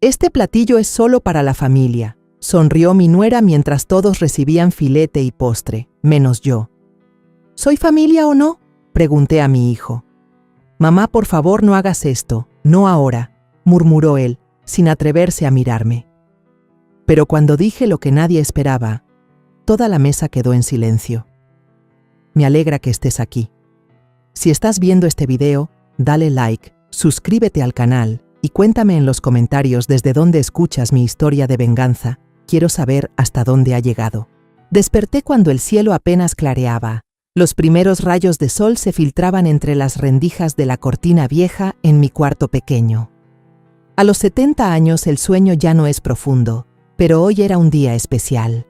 Este platillo es solo para la familia, sonrió mi nuera mientras todos recibían filete y postre, menos yo. ¿Soy familia o no?, pregunté a mi hijo. Mamá, por favor, no hagas esto, no ahora, murmuró él, sin atreverse a mirarme. Pero cuando dije lo que nadie esperaba, toda la mesa quedó en silencio. Me alegra que estés aquí. Si estás viendo este video, dale like, suscríbete al canal y cuéntame en los comentarios desde dónde escuchas mi historia de venganza. Quiero saber hasta dónde ha llegado. Desperté cuando el cielo apenas clareaba. Los primeros rayos de sol se filtraban entre las rendijas de la cortina vieja en mi cuarto pequeño. A los 70 años el sueño ya no es profundo, pero hoy era un día especial.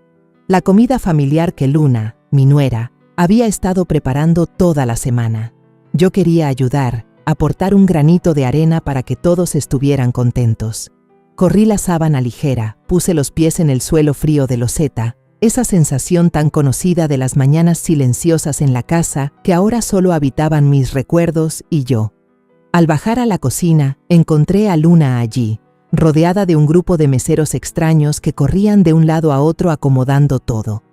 La comida familiar que Luna, mi nuera, había estado preparando toda la semana. Yo quería ayudar, aportar un granito de arena para que todos estuvieran contentos. Corrí la sábana ligera, puse los pies en el suelo frío de loseta, esa sensación tan conocida de las mañanas silenciosas en la casa que ahora solo habitaban mis recuerdos y yo. Al bajar a la cocina, encontré a Luna allí, rodeada de un grupo de meseros extraños que corrían de un lado a otro acomodando todo.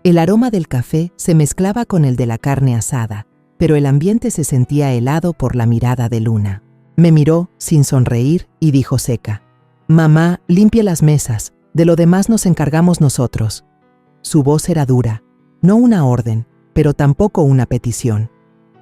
El aroma del café se mezclaba con el de la carne asada, pero el ambiente se sentía helado por la mirada de Luna. Me miró sin sonreír y dijo seca: «Mamá, limpie las mesas, de lo demás nos encargamos nosotros». Su voz era dura, no una orden, pero tampoco una petición.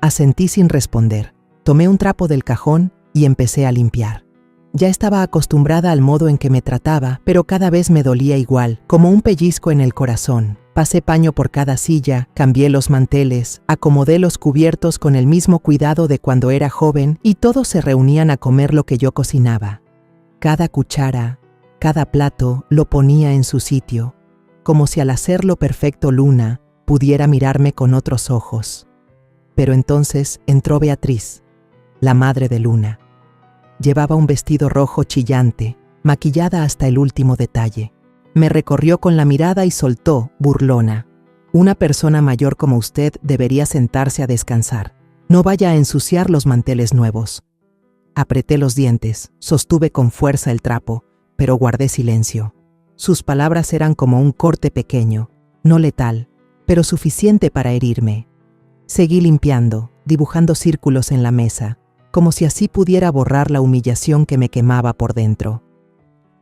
Asentí sin responder. Tomé un trapo del cajón y empecé a limpiar. Ya estaba acostumbrada al modo en que me trataba, pero cada vez me dolía igual, como un pellizco en el corazón. Pasé paño por cada silla, cambié los manteles, acomodé los cubiertos con el mismo cuidado de cuando era joven y todos se reunían a comer lo que yo cocinaba. Cada cuchara, cada plato lo ponía en su sitio, como si al hacerlo perfecto Luna pudiera mirarme con otros ojos. Pero entonces entró Beatriz, la madre de Luna. Llevaba un vestido rojo chillante, maquillada hasta el último detalle. Me recorrió con la mirada y soltó, burlona: «Una persona mayor como usted debería sentarse a descansar. No vaya a ensuciar los manteles nuevos». Apreté los dientes, sostuve con fuerza el trapo, pero guardé silencio. Sus palabras eran como un corte pequeño, no letal, pero suficiente para herirme. Seguí limpiando, dibujando círculos en la mesa, como si así pudiera borrar la humillación que me quemaba por dentro.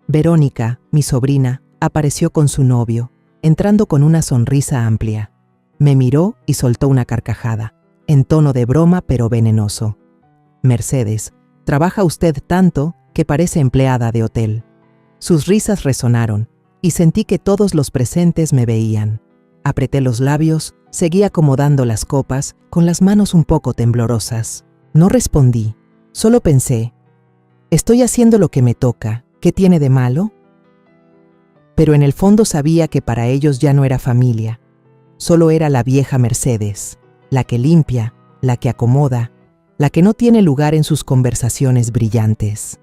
Verónica, mi sobrina, apareció con su novio, entrando con una sonrisa amplia. Me miró y soltó una carcajada, en tono de broma pero venenoso. «Mercedes, trabaja usted tanto que parece empleada de hotel». Sus risas resonaron, y sentí que todos los presentes me veían. Apreté los labios, seguí acomodando las copas, con las manos un poco temblorosas. No respondí, solo pensé: «Estoy haciendo lo que me toca, ¿qué tiene de malo?». Pero en el fondo sabía que para ellos ya no era familia, solo era la vieja Mercedes, la que limpia, la que acomoda, la que no tiene lugar en sus conversaciones brillantes.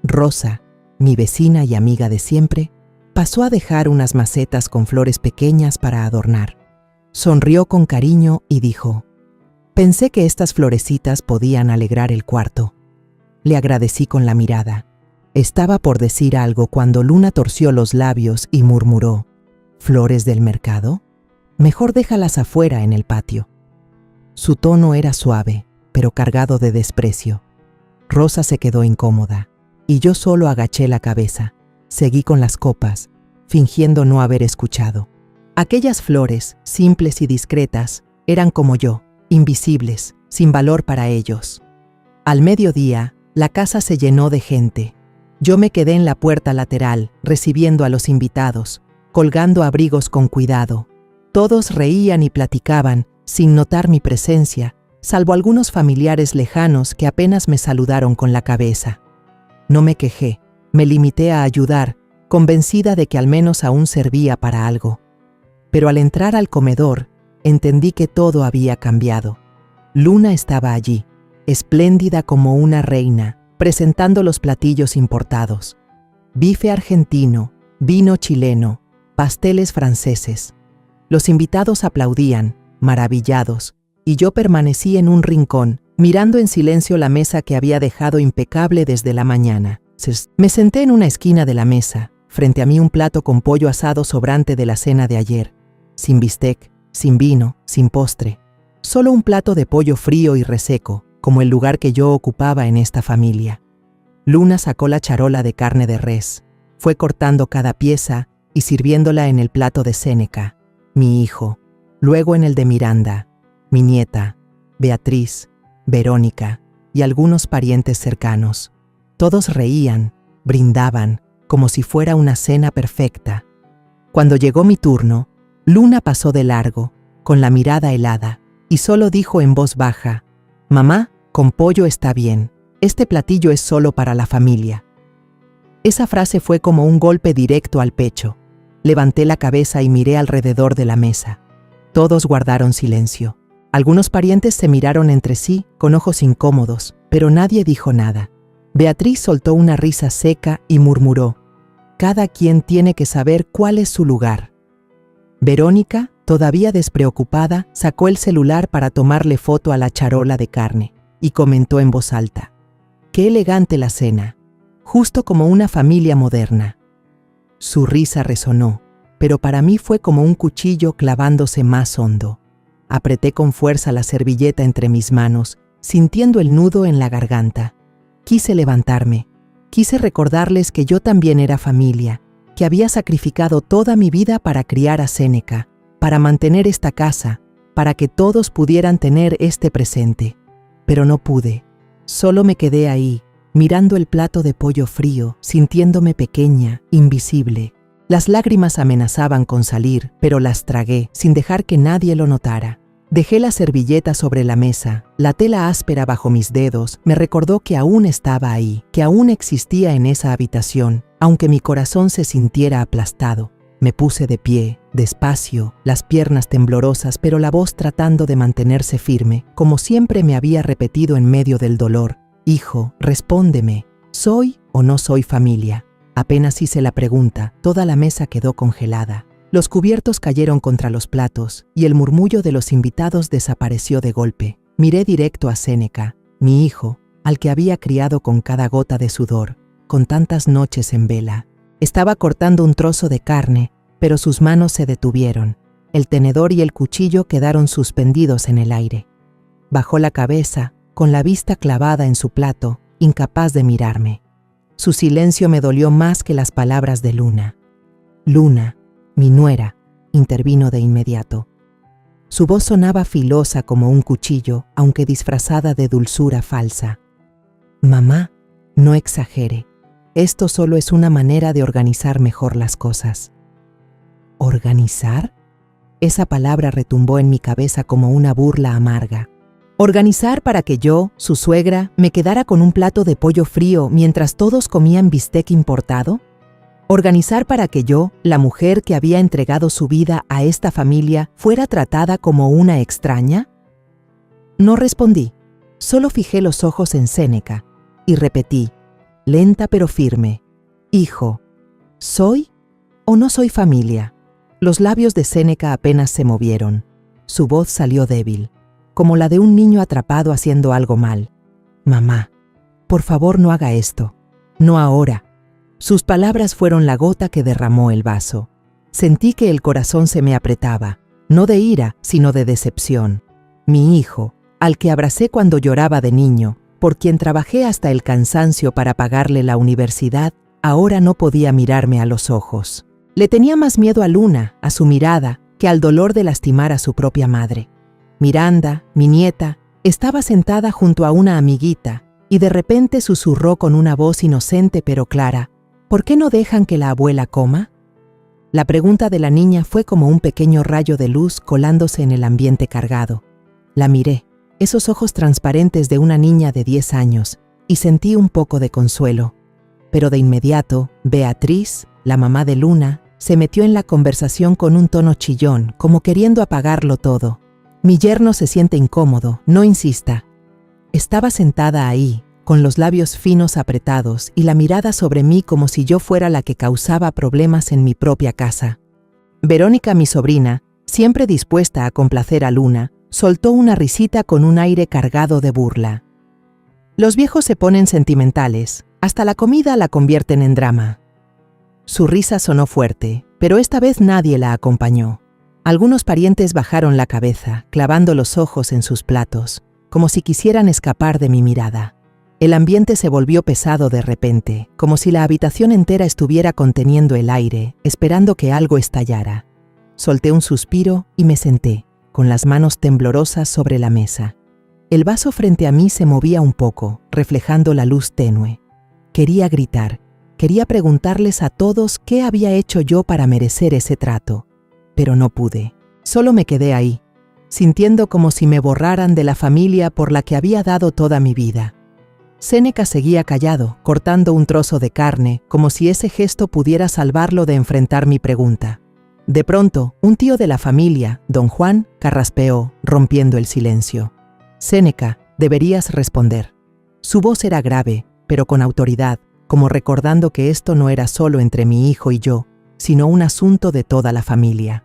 Rosa, mi vecina y amiga de siempre, pasó a dejar unas macetas con flores pequeñas para adornar. Sonrió con cariño y dijo: «Pensé que estas florecitas podían alegrar el cuarto». Le agradecí con la mirada. Estaba por decir algo cuando Luna torció los labios y murmuró: «¿Flores del mercado? Mejor déjalas afuera en el patio». Su tono era suave, pero cargado de desprecio. Rosa se quedó incómoda, y yo solo agaché la cabeza. Seguí con las copas, fingiendo no haber escuchado. Aquellas flores, simples y discretas, eran como yo, invisibles, sin valor para ellos. Al mediodía, la casa se llenó de gente. Yo me quedé en la puerta lateral, recibiendo a los invitados, colgando abrigos con cuidado. Todos reían y platicaban, sin notar mi presencia, salvo algunos familiares lejanos que apenas me saludaron con la cabeza. No me quejé, me limité a ayudar, convencida de que al menos aún servía para algo. Pero al entrar al comedor, entendí que todo había cambiado. Luna estaba allí, espléndida como una reina, presentando los platillos importados. Bife argentino, vino chileno, pasteles franceses. Los invitados aplaudían, maravillados, y yo permanecí en un rincón, mirando en silencio la mesa que había dejado impecable desde la mañana. Me senté en una esquina de la mesa, frente a mí un plato con pollo asado sobrante de la cena de ayer, sin bistec, sin vino, sin postre, solo un plato de pollo frío y reseco, como el lugar que yo ocupaba en esta familia. Luna sacó la charola de carne de res, fue cortando cada pieza y sirviéndola en el plato de Séneca, mi hijo, luego en el de Miranda, mi nieta, Beatriz, Verónica y algunos parientes cercanos. Todos reían, brindaban, como si fuera una cena perfecta. Cuando llegó mi turno, Luna pasó de largo, con la mirada helada, y solo dijo en voz baja: «Mamá, con pollo está bien, este platillo es solo para la familia». Esa frase fue como un golpe directo al pecho. Levanté la cabeza y miré alrededor de la mesa. Todos guardaron silencio. Algunos parientes se miraron entre sí, con ojos incómodos, pero nadie dijo nada. Beatriz soltó una risa seca y murmuró: «Cada quien tiene que saber cuál es su lugar». Verónica, todavía despreocupada, sacó el celular para tomarle foto a la charola de carne y comentó en voz alta: «Qué elegante la cena, justo como una familia moderna». Su risa resonó, pero para mí fue como un cuchillo clavándose más hondo. Apreté con fuerza la servilleta entre mis manos, sintiendo el nudo en la garganta. Quise levantarme, quise recordarles que yo también era familia, que había sacrificado toda mi vida para criar a Séneca, para mantener esta casa, para que todos pudieran tener este presente. Pero no pude. Solo me quedé ahí, mirando el plato de pollo frío, sintiéndome pequeña, invisible. Las lágrimas amenazaban con salir, pero las tragué, sin dejar que nadie lo notara. Dejé la servilleta sobre la mesa, la tela áspera bajo mis dedos me recordó que aún estaba ahí, que aún existía en esa habitación, aunque mi corazón se sintiera aplastado. Me puse de pie, despacio, las piernas temblorosas, pero la voz tratando de mantenerse firme, como siempre me había repetido en medio del dolor: «Hijo, respóndeme, ¿soy o no soy familia?». Apenas hice la pregunta, toda la mesa quedó congelada. Los cubiertos cayeron contra los platos y el murmullo de los invitados desapareció de golpe. Miré directo a Séneca, mi hijo, al que había criado con cada gota de sudor, con tantas noches en vela. Estaba cortando un trozo de carne, pero sus manos se detuvieron. El tenedor y el cuchillo quedaron suspendidos en el aire. Bajó la cabeza, con la vista clavada en su plato, incapaz de mirarme. Su silencio me dolió más que las palabras de Luna. «Luna, mi nuera», intervino de inmediato. Su voz sonaba filosa como un cuchillo, aunque disfrazada de dulzura falsa. «Mamá, no exagere. Esto solo es una manera de organizar mejor las cosas». ¿Organizar? Esa palabra retumbó en mi cabeza como una burla amarga. ¿Organizar para que yo, su suegra, me quedara con un plato de pollo frío mientras todos comían bistec importado? ¿Organizar para que yo, la mujer que había entregado su vida a esta familia, fuera tratada como una extraña? No respondí, solo fijé los ojos en Séneca y repetí, lenta pero firme: «Hijo, ¿soy o no soy familia?». Los labios de Séneca apenas se movieron. Su voz salió débil, como la de un niño atrapado haciendo algo mal. «Mamá, por favor no haga esto. No ahora». Sus palabras fueron la gota que derramó el vaso. Sentí que el corazón se me apretaba, no de ira, sino de decepción. Mi hijo, al que abracé cuando lloraba de niño, por quien trabajé hasta el cansancio para pagarle la universidad, ahora no podía mirarme a los ojos. Le tenía más miedo a Luna, a su mirada, que al dolor de lastimar a su propia madre. Miranda, mi nieta, estaba sentada junto a una amiguita y de repente susurró con una voz inocente pero clara: «¿Por qué no dejan que la abuela coma?». La pregunta de la niña fue como un pequeño rayo de luz colándose en el ambiente cargado. La miré, esos ojos transparentes de una niña de 10 años, y sentí un poco de consuelo. Pero de inmediato, Beatriz, la mamá de Luna, se metió en la conversación con un tono chillón, como queriendo apagarlo todo. «Mi yerno se siente incómodo, no insista». Estaba sentada ahí, con los labios finos apretados y la mirada sobre mí como si yo fuera la que causaba problemas en mi propia casa. Verónica, mi sobrina, siempre dispuesta a complacer a Luna, soltó una risita con un aire cargado de burla. «Los viejos se ponen sentimentales. Hasta la comida la convierten en drama. Su risa sonó fuerte, pero esta vez nadie la acompañó. Algunos parientes bajaron la cabeza, clavando los ojos en sus platos, como si quisieran escapar de mi mirada. El ambiente se volvió pesado de repente, como si la habitación entera estuviera conteniendo el aire, esperando que algo estallara. Solté un suspiro y me senté, con las manos temblorosas sobre la mesa. El vaso frente a mí se movía un poco, reflejando la luz tenue. Quería gritar, quería preguntarles a todos qué había hecho yo para merecer ese trato, pero no pude. Solo me quedé ahí, sintiendo como si me borraran de la familia por la que había dado toda mi vida. Séneca seguía callado, cortando un trozo de carne, como si ese gesto pudiera salvarlo de enfrentar mi pregunta. De pronto, un tío de la familia, don Juan, carraspeó, rompiendo el silencio. «Séneca, deberías responder». Su voz era grave, pero con autoridad, como recordando que esto no era solo entre mi hijo y yo, sino un asunto de toda la familia.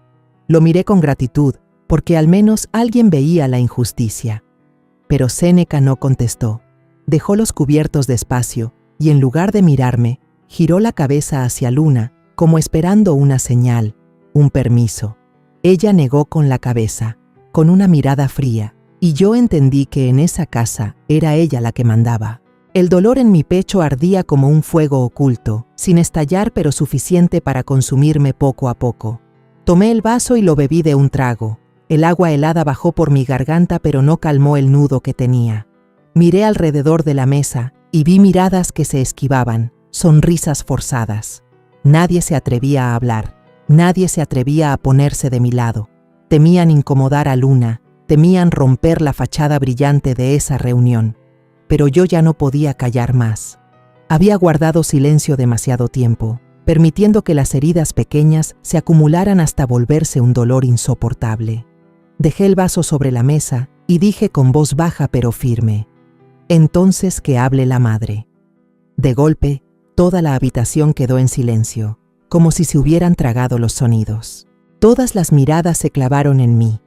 Lo miré con gratitud, porque al menos alguien veía la injusticia. Pero Séneca no contestó. Dejó los cubiertos despacio y en lugar de mirarme, giró la cabeza hacia Luna, como esperando una señal, un permiso. Ella negó con la cabeza, con una mirada fría, y yo entendí que en esa casa era ella la que mandaba. El dolor en mi pecho ardía como un fuego oculto, sin estallar pero suficiente para consumirme poco a poco. Tomé el vaso y lo bebí de un trago. El agua helada bajó por mi garganta pero no calmó el nudo que tenía. Miré alrededor de la mesa y vi miradas que se esquivaban, sonrisas forzadas. Nadie se atrevía a hablar, nadie se atrevía a ponerse de mi lado. Temían incomodar a Luna, temían romper la fachada brillante de esa reunión. Pero yo ya no podía callar más. Había guardado silencio demasiado tiempo, permitiendo que las heridas pequeñas se acumularan hasta volverse un dolor insoportable. Dejé el vaso sobre la mesa y dije con voz baja pero firme: «Entonces que hable la madre». De golpe, toda la habitación quedó en silencio, como si se hubieran tragado los sonidos. Todas las miradas se clavaron en mí,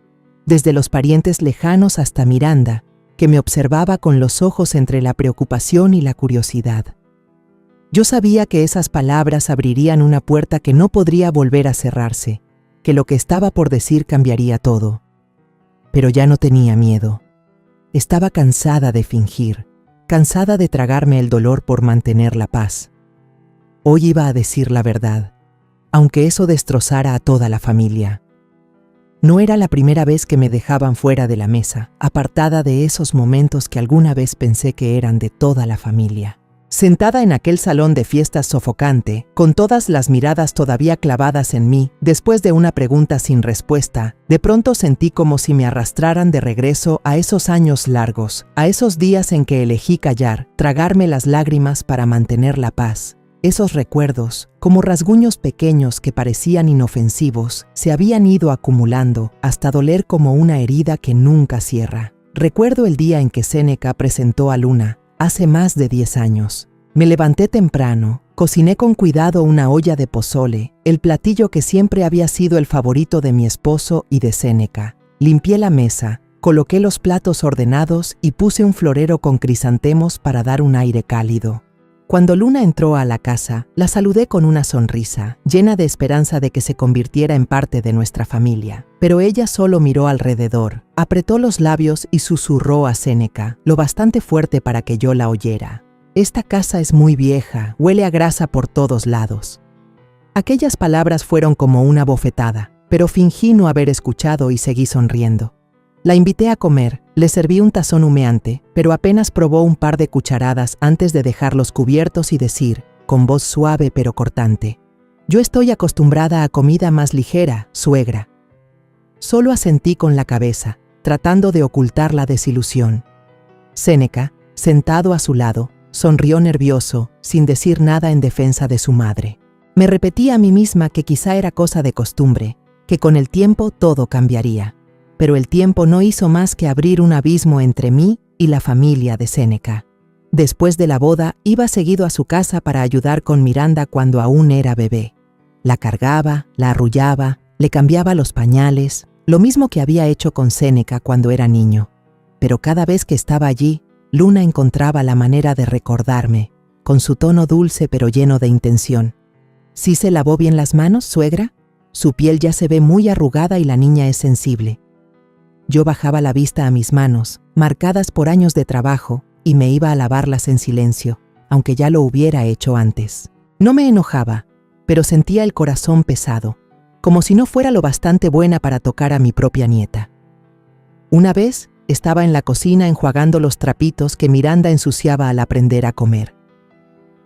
desde los parientes lejanos hasta Miranda, que me observaba con los ojos entre la preocupación y la curiosidad. Yo sabía que esas palabras abrirían una puerta que no podría volver a cerrarse, que lo que estaba por decir cambiaría todo. Pero ya no tenía miedo. Estaba cansada de fingir, cansada de tragarme el dolor por mantener la paz. Hoy iba a decir la verdad, aunque eso destrozara a toda la familia. No era la primera vez que me dejaban fuera de la mesa, apartada de esos momentos que alguna vez pensé que eran de toda la familia. Sentada en aquel salón de fiestas sofocante, con todas las miradas todavía clavadas en mí, después de una pregunta sin respuesta, de pronto sentí como si me arrastraran de regreso a esos años largos, a esos días en que elegí callar, tragarme las lágrimas para mantener la paz. Esos recuerdos, como rasguños pequeños que parecían inofensivos, se habían ido acumulando hasta doler como una herida que nunca cierra. Recuerdo el día en que Séneca presentó a Luna, hace más de 10 años. Me levanté temprano, cociné con cuidado una olla de pozole, el platillo que siempre había sido el favorito de mi esposo y de Séneca. Limpié la mesa, coloqué los platos ordenados y puse un florero con crisantemos para dar un aire cálido. Cuando Luna entró a la casa, la saludé con una sonrisa, llena de esperanza de que se convirtiera en parte de nuestra familia. Pero ella solo miró alrededor, apretó los labios y susurró a Séneca, lo bastante fuerte para que yo la oyera: «Esta casa es muy vieja, huele a grasa por todos lados». Aquellas palabras fueron como una bofetada, pero fingí no haber escuchado y seguí sonriendo. La invité a comer, le serví un tazón humeante, pero apenas probó un par de cucharadas antes de dejar los cubiertos y decir, con voz suave pero cortante: «Yo estoy acostumbrada a comida más ligera, suegra». Solo asentí con la cabeza, tratando de ocultar la desilusión. Séneca, sentado a su lado, sonrió nervioso, sin decir nada en defensa de su madre. Me repetí a mí misma que quizá era cosa de costumbre, que con el tiempo todo cambiaría. Pero el tiempo no hizo más que abrir un abismo entre mí y la familia de Séneca. Después de la boda, iba seguido a su casa para ayudar con Miranda cuando aún era bebé. La cargaba, la arrullaba, le cambiaba los pañales, lo mismo que había hecho con Séneca cuando era niño. Pero cada vez que estaba allí, Luna encontraba la manera de recordarme, con su tono dulce pero lleno de intención. ¿Sí se lavó bien las manos, suegra? Su piel ya se ve muy arrugada y la niña es sensible. Yo bajaba la vista a mis manos, marcadas por años de trabajo, y me iba a lavarlas en silencio, aunque ya lo hubiera hecho antes. No me enojaba, pero sentía el corazón pesado, como si no fuera lo bastante buena para tocar a mi propia nieta. Una vez estaba en la cocina enjuagando los trapitos que Miranda ensuciaba al aprender a comer.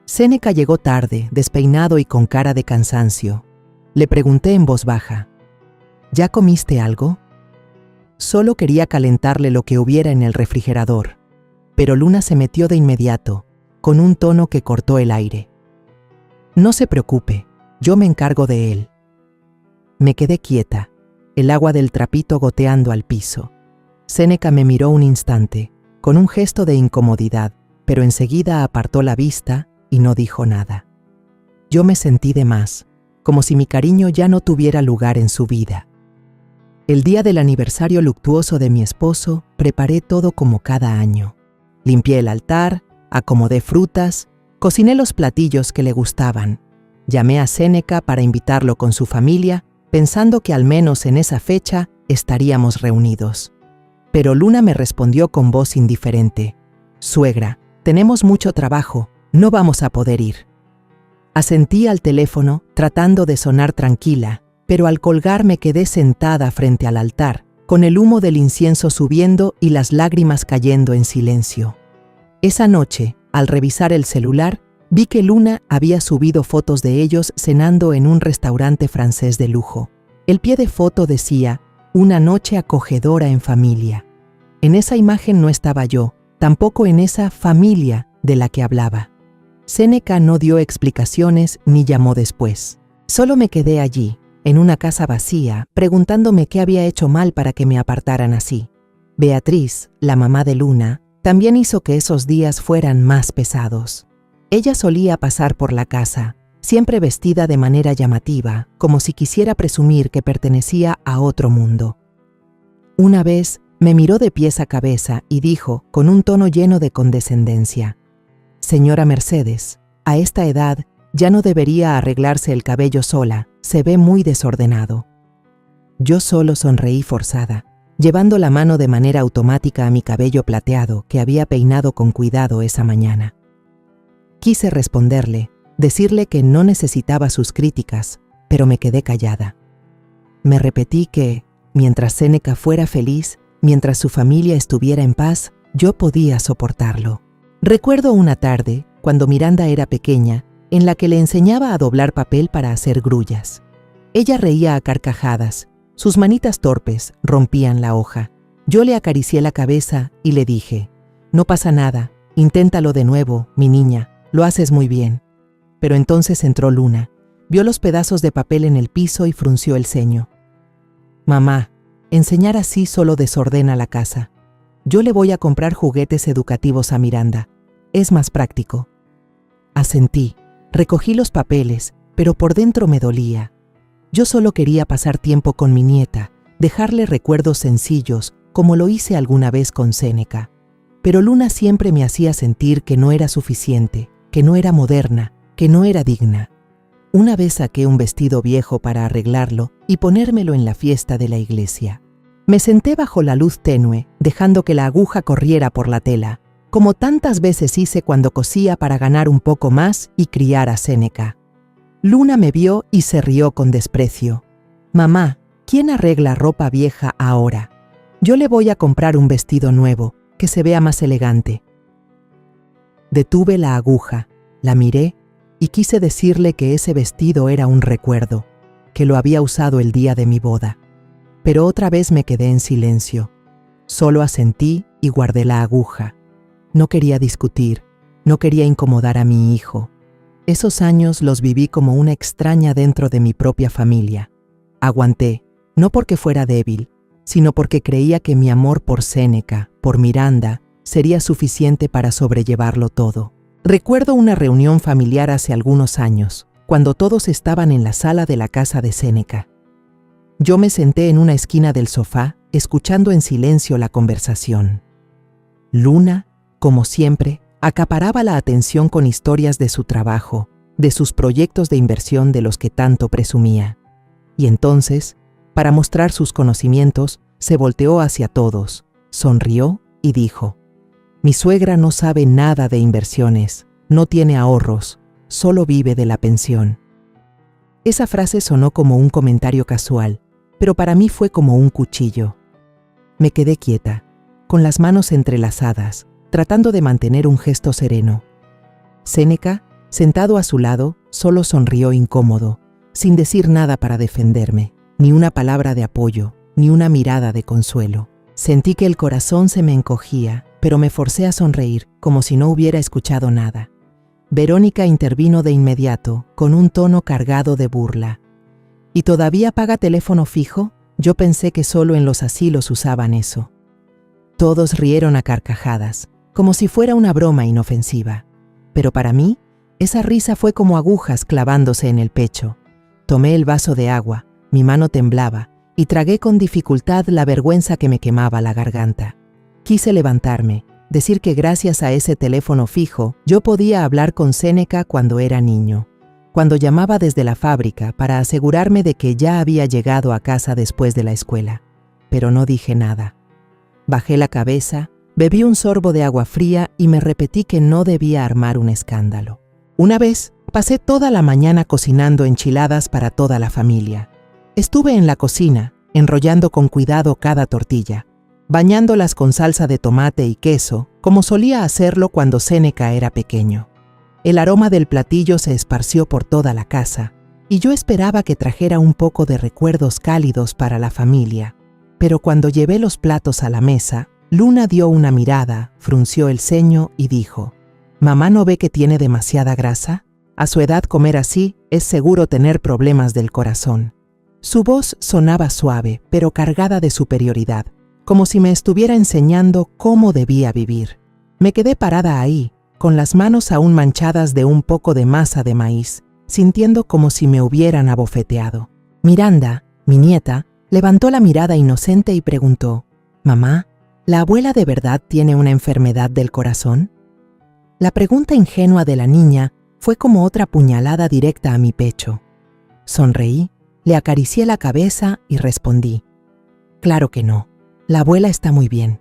Séneca llegó tarde, despeinado y con cara de cansancio. Le pregunté en voz baja, ¿ya comiste algo? Solo quería calentarle lo que hubiera en el refrigerador, pero Luna se metió de inmediato, con un tono que cortó el aire. No se preocupe, yo me encargo de él. Me quedé quieta, el agua del trapito goteando al piso. Séneca me miró un instante, con un gesto de incomodidad, pero enseguida apartó la vista y no dijo nada. Yo me sentí de más, como si mi cariño ya no tuviera lugar en su vida. El día del aniversario luctuoso de mi esposo, preparé todo como cada año. Limpié el altar, acomodé frutas, cociné los platillos que le gustaban. Llamé a Séneca para invitarlo con su familia, pensando que al menos en esa fecha estaríamos reunidos. Pero Luna me respondió con voz indiferente. «Suegra, tenemos mucho trabajo, no vamos a poder ir». Asentí al teléfono, tratando de sonar tranquila, pero al colgar me quedé sentada frente al altar, con el humo del incienso subiendo y las lágrimas cayendo en silencio. Esa noche, al revisar el celular, vi que Luna había subido fotos de ellos cenando en un restaurante francés de lujo. El pie de foto decía, «Una noche acogedora en familia». En esa imagen no estaba yo, tampoco en esa familia de la que hablaba. Séneca no dio explicaciones ni llamó después. Solo me quedé allí, en una casa vacía, preguntándome qué había hecho mal para que me apartaran así. Beatriz, la mamá de Luna, también hizo que esos días fueran más pesados. Ella solía pasar por la casa, siempre vestida de manera llamativa, como si quisiera presumir que pertenecía a otro mundo. Una vez me miró de pies a cabeza y dijo, con un tono lleno de condescendencia, «Señora Mercedes, a esta edad ya no debería arreglarse el cabello sola, se ve muy desordenado». Yo solo sonreí forzada, llevando la mano de manera automática a mi cabello plateado que había peinado con cuidado esa mañana. Quise responderle, decirle que no necesitaba sus críticas, pero me quedé callada. Me repetí que, mientras Séneca fuera feliz, mientras su familia estuviera en paz, yo podía soportarlo. Recuerdo una tarde, cuando Miranda era pequeña, en la que le enseñaba a doblar papel para hacer grullas. Ella reía a carcajadas, sus manitas torpes rompían la hoja. Yo le acaricié la cabeza y le dije, «No pasa nada, inténtalo de nuevo, mi niña, lo haces muy bien». Pero entonces entró Luna, vio los pedazos de papel en el piso y frunció el ceño. «Mamá, enseñar así solo desordena la casa. Yo le voy a comprar juguetes educativos a Miranda. Es más práctico». Asentí, recogí los papeles, pero por dentro me dolía. Yo solo quería pasar tiempo con mi nieta, dejarle recuerdos sencillos, como lo hice alguna vez con Séneca. Pero Luna siempre me hacía sentir que no era suficiente, que no era moderna, que no era digna. Una vez saqué un vestido viejo para arreglarlo y ponérmelo en la fiesta de la iglesia. Me senté bajo la luz tenue, dejando que la aguja corriera por la tela, como tantas veces hice cuando cosía para ganar un poco más y criar a Séneca. Luna me vio y se rió con desprecio. «Mamá, ¿quién arregla ropa vieja ahora? Yo le voy a comprar un vestido nuevo, que se vea más elegante». Detuve la aguja, la miré y quise decirle que ese vestido era un recuerdo, que lo había usado el día de mi boda. Pero otra vez me quedé en silencio. Solo asentí y guardé la aguja. No quería discutir, no quería incomodar a mi hijo. Esos años los viví como una extraña dentro de mi propia familia. Aguanté, no porque fuera débil, sino porque creía que mi amor por Séneca, por Miranda, sería suficiente para sobrellevarlo todo. Recuerdo una reunión familiar hace algunos años, cuando todos estaban en la sala de la casa de Séneca. Yo me senté en una esquina del sofá, escuchando en silencio la conversación. Luna, como siempre, Acaparaba la atención con historias de su trabajo, de sus proyectos de inversión de los que tanto presumía. Y entonces, para mostrar sus conocimientos, se volteó hacia todos, sonrió y dijo: «Mi suegra no sabe nada de inversiones, no tiene ahorros, solo vive de la pensión». Esa frase sonó como un comentario casual, pero para mí fue como un cuchillo. Me quedé quieta, con las manos entrelazadas, tratando de mantener un gesto sereno. Séneca, sentado a su lado, solo sonrió incómodo, sin decir nada para defenderme, ni una palabra de apoyo, ni una mirada de consuelo. Sentí que el corazón se me encogía, pero me forcé a sonreír, como si no hubiera escuchado nada. Verónica intervino de inmediato, con un tono cargado de burla. ¿Y todavía paga teléfono fijo? Yo pensé que solo en los asilos usaban eso. Todos rieron a carcajadas, como si fuera una broma inofensiva. Pero para mí, esa risa fue como agujas clavándose en el pecho. Tomé el vaso de agua, mi mano temblaba, y tragué con dificultad la vergüenza que me quemaba la garganta. Quise levantarme, decir que gracias a ese teléfono fijo, yo podía hablar con Séneca cuando era niño, cuando llamaba desde la fábrica para asegurarme de que ya había llegado a casa después de la escuela. Pero no dije nada. Bajé la cabeza, bebí un sorbo de agua fría y me repetí que no debía armar un escándalo. Una vez, pasé toda la mañana cocinando enchiladas para toda la familia. Estuve en la cocina, enrollando con cuidado cada tortilla, bañándolas con salsa de tomate y queso, como solía hacerlo cuando Séneca era pequeño. El aroma del platillo se esparció por toda la casa, y yo esperaba que trajera un poco de recuerdos cálidos para la familia. Pero cuando llevé los platos a la mesa, Luna dio una mirada, frunció el ceño y dijo: «¿Mamá no ve que tiene demasiada grasa? A su edad comer así es seguro tener problemas del corazón». Su voz sonaba suave, pero cargada de superioridad, como si me estuviera enseñando cómo debía vivir. Me quedé parada ahí, con las manos aún manchadas de un poco de masa de maíz, sintiendo como si me hubieran abofeteado. Miranda, mi nieta, levantó la mirada inocente y preguntó: «Mamá, ¿la abuela de verdad tiene una enfermedad del corazón?». La pregunta ingenua de la niña fue como otra puñalada directa a mi pecho. Sonreí, le acaricié la cabeza y respondí: «Claro que no, la abuela está muy bien».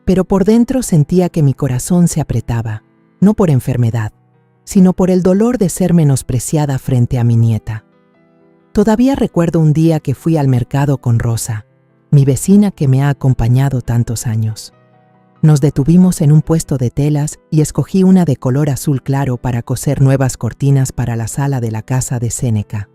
Pero por dentro sentía que mi corazón se apretaba, no por enfermedad, sino por el dolor de ser menospreciada frente a mi nieta. Todavía recuerdo un día que fui al mercado con Rosa, mi vecina que me ha acompañado tantos años. Nos detuvimos en un puesto de telas y escogí una de color azul claro para coser nuevas cortinas para la sala de la casa de Séneca.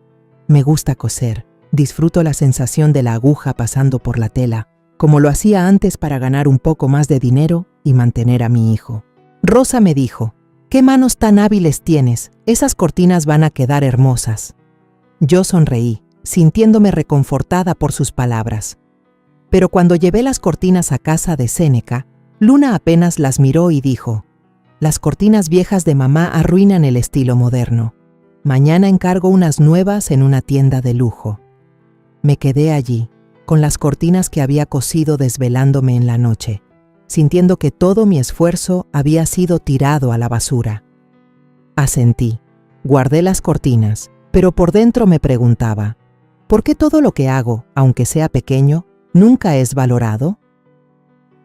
Me gusta coser, disfruto la sensación de la aguja pasando por la tela, como lo hacía antes para ganar un poco más de dinero y mantener a mi hijo. Rosa me dijo: «¿Qué manos tan hábiles tienes? Esas cortinas van a quedar hermosas». Yo sonreí, sintiéndome reconfortada por sus palabras. Pero cuando llevé las cortinas a casa de Séneca, Luna apenas las miró y dijo: «Las cortinas viejas de mamá arruinan el estilo moderno. Mañana encargo unas nuevas en una tienda de lujo». Me quedé allí, con las cortinas que había cosido desvelándome en la noche, sintiendo que todo mi esfuerzo había sido tirado a la basura. Asentí, guardé las cortinas, pero por dentro me preguntaba: ¿por qué todo lo que hago, aunque sea pequeño, nunca es valorado?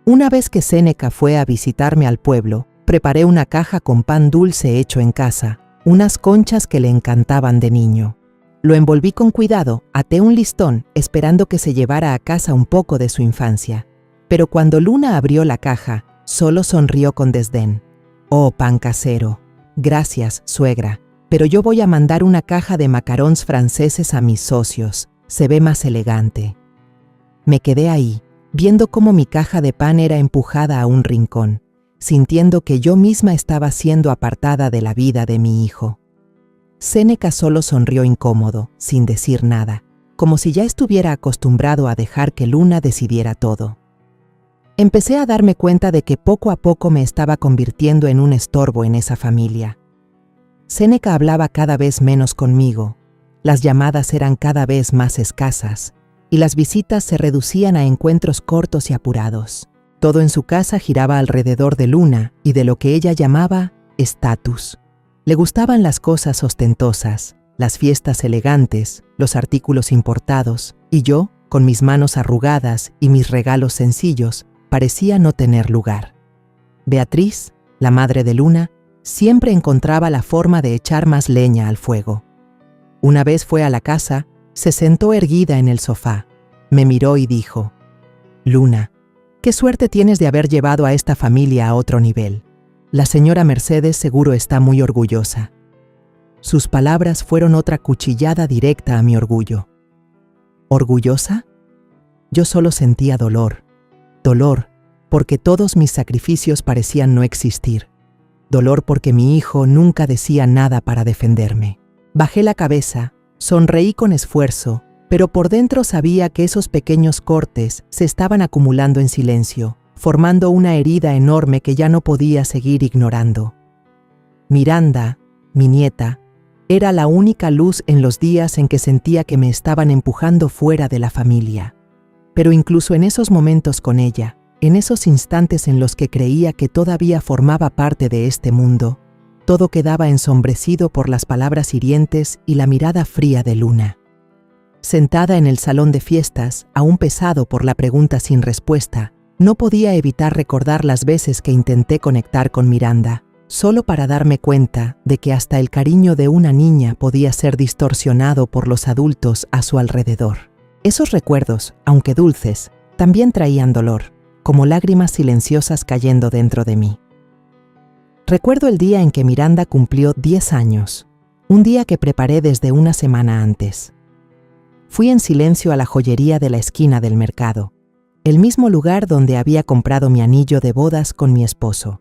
Una vez que Séneca fue a visitarme al pueblo, preparé una caja con pan dulce hecho en casa, unas conchas que le encantaban de niño. Lo envolví con cuidado, até un listón, esperando que se llevara a casa un poco de su infancia. Pero cuando Luna abrió la caja, solo sonrió con desdén. «Oh, pan casero. Gracias, suegra, pero yo voy a mandar una caja de macarons franceses a mis socios. Se ve más elegante». Me quedé ahí, viendo cómo mi caja de pan era empujada a un rincón, sintiendo que yo misma estaba siendo apartada de la vida de mi hijo. Séneca solo sonrió incómodo, sin decir nada, como si ya estuviera acostumbrado a dejar que Luna decidiera todo. Empecé a darme cuenta de que poco a poco me estaba convirtiendo en un estorbo en esa familia. Séneca hablaba cada vez menos conmigo, las llamadas eran cada vez más escasas, y las visitas se reducían a encuentros cortos y apurados. Todo en su casa giraba alrededor de Luna y de lo que ella llamaba estatus. Le gustaban las cosas ostentosas, las fiestas elegantes, los artículos importados, y yo, con mis manos arrugadas y mis regalos sencillos, parecía no tener lugar. Beatriz, la madre de Luna, siempre encontraba la forma de echar más leña al fuego. Una vez fue a la casa, se sentó erguida en el sofá, me miró y dijo: «Luna, qué suerte tienes de haber llevado a esta familia a otro nivel. La señora Mercedes seguro está muy orgullosa». Sus palabras fueron otra cuchillada directa a mi orgullo. ¿Orgullosa? Yo solo sentía dolor. Dolor porque todos mis sacrificios parecían no existir. Dolor porque mi hijo nunca decía nada para defenderme. Bajé la cabeza, sonreí con esfuerzo, pero por dentro sabía que esos pequeños cortes se estaban acumulando en silencio, formando una herida enorme que ya no podía seguir ignorando. Miranda, mi nieta, era la única luz en los días en que sentía que me estaban empujando fuera de la familia. Pero incluso en esos momentos con ella, en esos instantes en los que creía que todavía formaba parte de este mundo, todo quedaba ensombrecido por las palabras hirientes y la mirada fría de Luna. Sentada en el salón de fiestas, aún pesado por la pregunta sin respuesta, no podía evitar recordar las veces que intenté conectar con Miranda, solo para darme cuenta de que hasta el cariño de una niña podía ser distorsionado por los adultos a su alrededor. Esos recuerdos, aunque dulces, también traían dolor, como lágrimas silenciosas cayendo dentro de mí. Recuerdo el día en que Miranda cumplió 10 años, un día que preparé desde una semana antes. Fui en silencio a la joyería de la esquina del mercado, el mismo lugar donde había comprado mi anillo de bodas con mi esposo.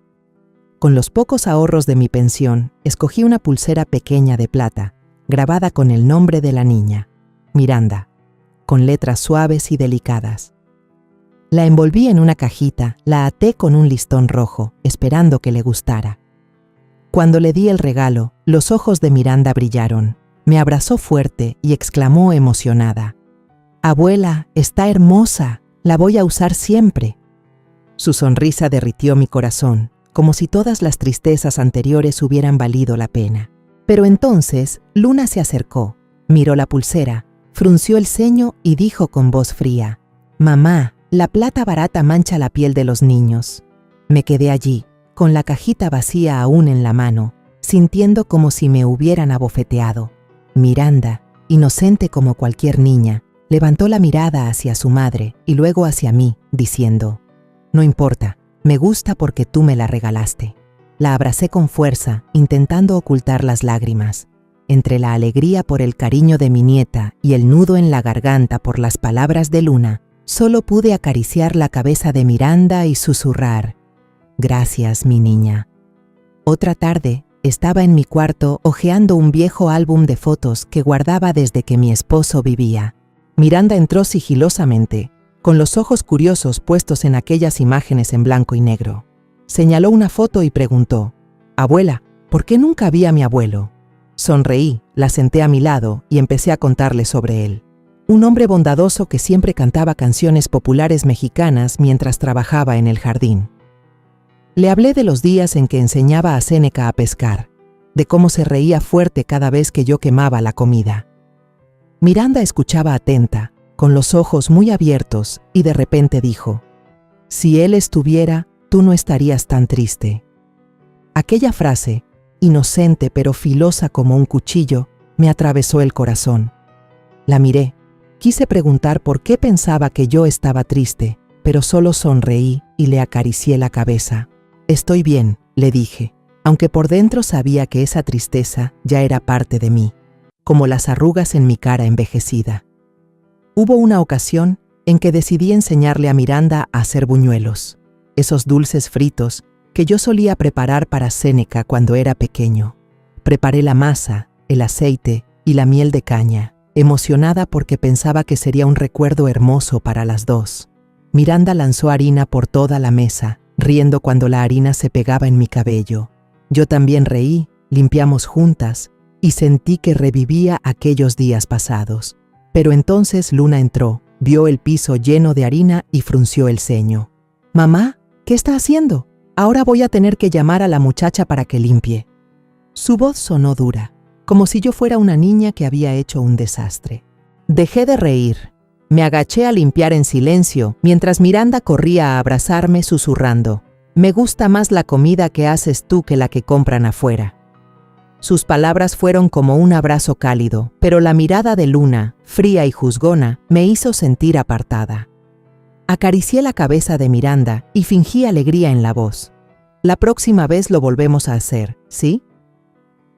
Con los pocos ahorros de mi pensión, escogí una pulsera pequeña de plata, grabada con el nombre de la niña, Miranda, con letras suaves y delicadas. La envolví en una cajita, la até con un listón rojo, esperando que le gustara. Cuando le di el regalo, los ojos de Miranda brillaron. Me abrazó fuerte y exclamó emocionada: «Abuela, está hermosa, la voy a usar siempre». Su sonrisa derritió mi corazón, como si todas las tristezas anteriores hubieran valido la pena. Pero entonces Luna se acercó, miró la pulsera, frunció el ceño y dijo con voz fría: «Mamá, la plata barata mancha la piel de los niños». Me quedé allí, con la cajita vacía aún en la mano, sintiendo como si me hubieran abofeteado. Miranda, inocente como cualquier niña, levantó la mirada hacia su madre y luego hacia mí, diciendo: «No importa, me gusta porque tú me la regalaste». La abracé con fuerza, intentando ocultar las lágrimas. Entre la alegría por el cariño de mi nieta y el nudo en la garganta por las palabras de Luna, solo pude acariciar la cabeza de Miranda y susurrar: «Gracias, mi niña». Otra tarde, estaba en mi cuarto hojeando un viejo álbum de fotos que guardaba desde que mi esposo vivía. Miranda entró sigilosamente, con los ojos curiosos puestos en aquellas imágenes en blanco y negro. Señaló una foto y preguntó: «Abuela, ¿por qué nunca vi a mi abuelo?». Sonreí, la senté a mi lado y empecé a contarle sobre él. Un hombre bondadoso que siempre cantaba canciones populares mexicanas mientras trabajaba en el jardín. Le hablé de los días en que enseñaba a Séneca a pescar, de cómo se reía fuerte cada vez que yo quemaba la comida. Miranda escuchaba atenta, con los ojos muy abiertos, y de repente dijo: «Si él estuviera, tú no estarías tan triste». Aquella frase, inocente pero filosa como un cuchillo, me atravesó el corazón. La miré, quise preguntar por qué pensaba que yo estaba triste, pero solo sonreí y le acaricié la cabeza. «Estoy bien», le dije, aunque por dentro sabía que esa tristeza ya era parte de mí, como las arrugas en mi cara envejecida. Hubo una ocasión en que decidí enseñarle a Miranda a hacer buñuelos, esos dulces fritos que yo solía preparar para Séneca cuando era pequeño. Preparé la masa, el aceite y la miel de caña, emocionada porque pensaba que sería un recuerdo hermoso para las dos. Miranda lanzó harina por toda la mesa, riendo cuando la harina se pegaba en mi cabello. Yo también reí, limpiamos juntas y sentí que revivía aquellos días pasados. Pero entonces Luna entró, vio el piso lleno de harina y frunció el ceño. Mamá, ¿qué está haciendo? Ahora voy a tener que llamar a la muchacha para que limpie. Su voz sonó dura, como si yo fuera una niña que había hecho un desastre. Dejé de reír. Me agaché a limpiar en silencio, mientras Miranda corría a abrazarme susurrando: «Me gusta más la comida que haces tú que la que compran afuera». Sus palabras fueron como un abrazo cálido, pero la mirada de Luna, fría y juzgona, me hizo sentir apartada. Acaricié la cabeza de Miranda y fingí alegría en la voz. La próxima vez lo volvemos a hacer, ¿sí?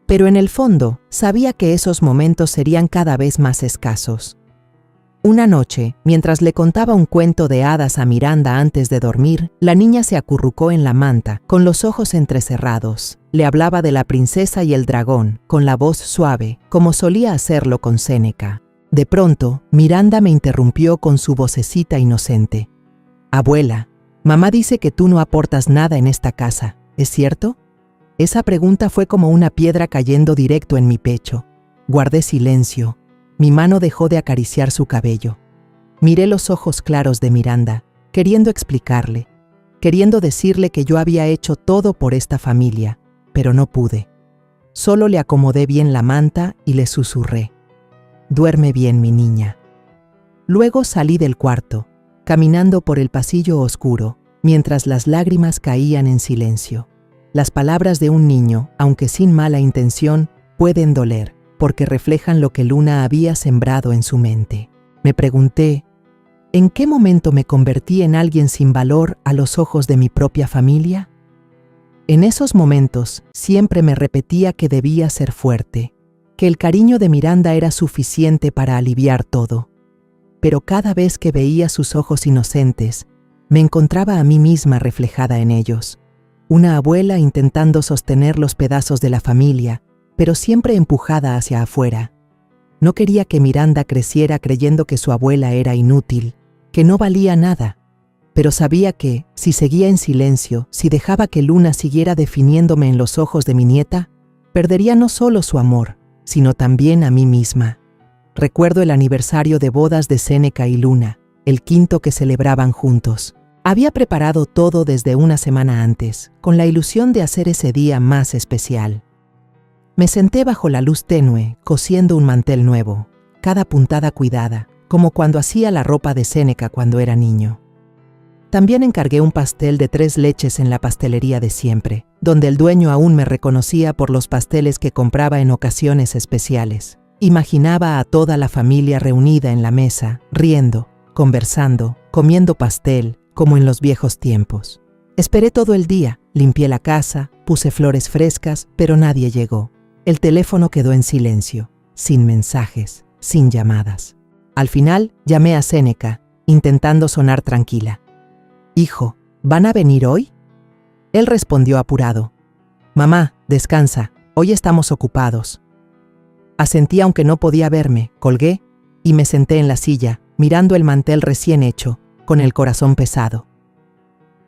Pero en el fondo, sabía que esos momentos serían cada vez más escasos. Una noche, mientras le contaba un cuento de hadas a Miranda antes de dormir, la niña se acurrucó en la manta, con los ojos entrecerrados. Le hablaba de la princesa y el dragón, con la voz suave, como solía hacerlo con Séneca. De pronto, Miranda me interrumpió con su vocecita inocente. «Abuela, mamá dice que tú no aportas nada en esta casa, ¿es cierto?» Esa pregunta fue como una piedra cayendo directo en mi pecho. Guardé silencio. Mi mano dejó de acariciar su cabello. Miré los ojos claros de Miranda, queriendo explicarle, queriendo decirle que yo había hecho todo por esta familia, pero no pude. Solo le acomodé bien la manta y le susurré: «Duerme bien, mi niña». Luego salí del cuarto, caminando por el pasillo oscuro, mientras las lágrimas caían en silencio. Las palabras de un niño, aunque sin mala intención, pueden doler, porque reflejan lo que Luna había sembrado en su mente. Me pregunté, ¿en qué momento me convertí en alguien sin valor a los ojos de mi propia familia? En esos momentos, siempre me repetía que debía ser fuerte, que el cariño de Miranda era suficiente para aliviar todo. Pero cada vez que veía sus ojos inocentes, me encontraba a mí misma reflejada en ellos. Una abuela intentando sostener los pedazos de la familia, pero siempre empujada hacia afuera. No quería que Miranda creciera creyendo que su abuela era inútil, que no valía nada, pero sabía que, si seguía en silencio, si dejaba que Luna siguiera definiéndome en los ojos de mi nieta, perdería no solo su amor, sino también a mí misma. Recuerdo el aniversario de bodas de Séneca y Luna, el 5º que celebraban juntos. Había preparado todo desde una semana antes, con la ilusión de hacer ese día más especial. Me senté bajo la luz tenue, cosiendo un mantel nuevo, cada puntada cuidada, como cuando hacía la ropa de Séneca cuando era niño. También encargué un pastel de 3 leches en la pastelería de siempre, donde el dueño aún me reconocía por los pasteles que compraba en ocasiones especiales. Imaginaba a toda la familia reunida en la mesa, riendo, conversando, comiendo pastel, como en los viejos tiempos. Esperé todo el día, limpié la casa, puse flores frescas, pero nadie llegó. El teléfono quedó en silencio, sin mensajes, sin llamadas. Al final, llamé a Séneca, intentando sonar tranquila. «Hijo, ¿van a venir hoy?» Él respondió apurado: «Mamá, descansa, hoy estamos ocupados». Asentí aunque no podía verme, colgué y me senté en la silla, mirando el mantel recién hecho, con el corazón pesado.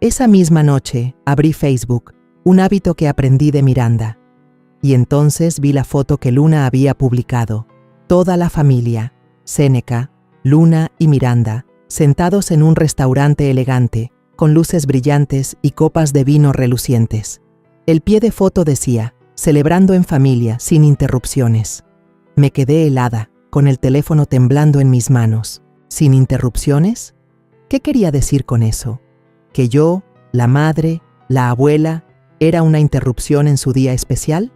Esa misma noche, abrí Facebook, un hábito que aprendí de Miranda. Y entonces vi la foto que Luna había publicado. Toda la familia, Séneca, Luna y Miranda, sentados en un restaurante elegante, con luces brillantes y copas de vino relucientes. El pie de foto decía: «Celebrando en familia, sin interrupciones». Me quedé helada, con el teléfono temblando en mis manos. ¿Sin interrupciones? ¿Qué quería decir con eso? ¿Que yo, la madre, la abuela, era una interrupción en su día especial?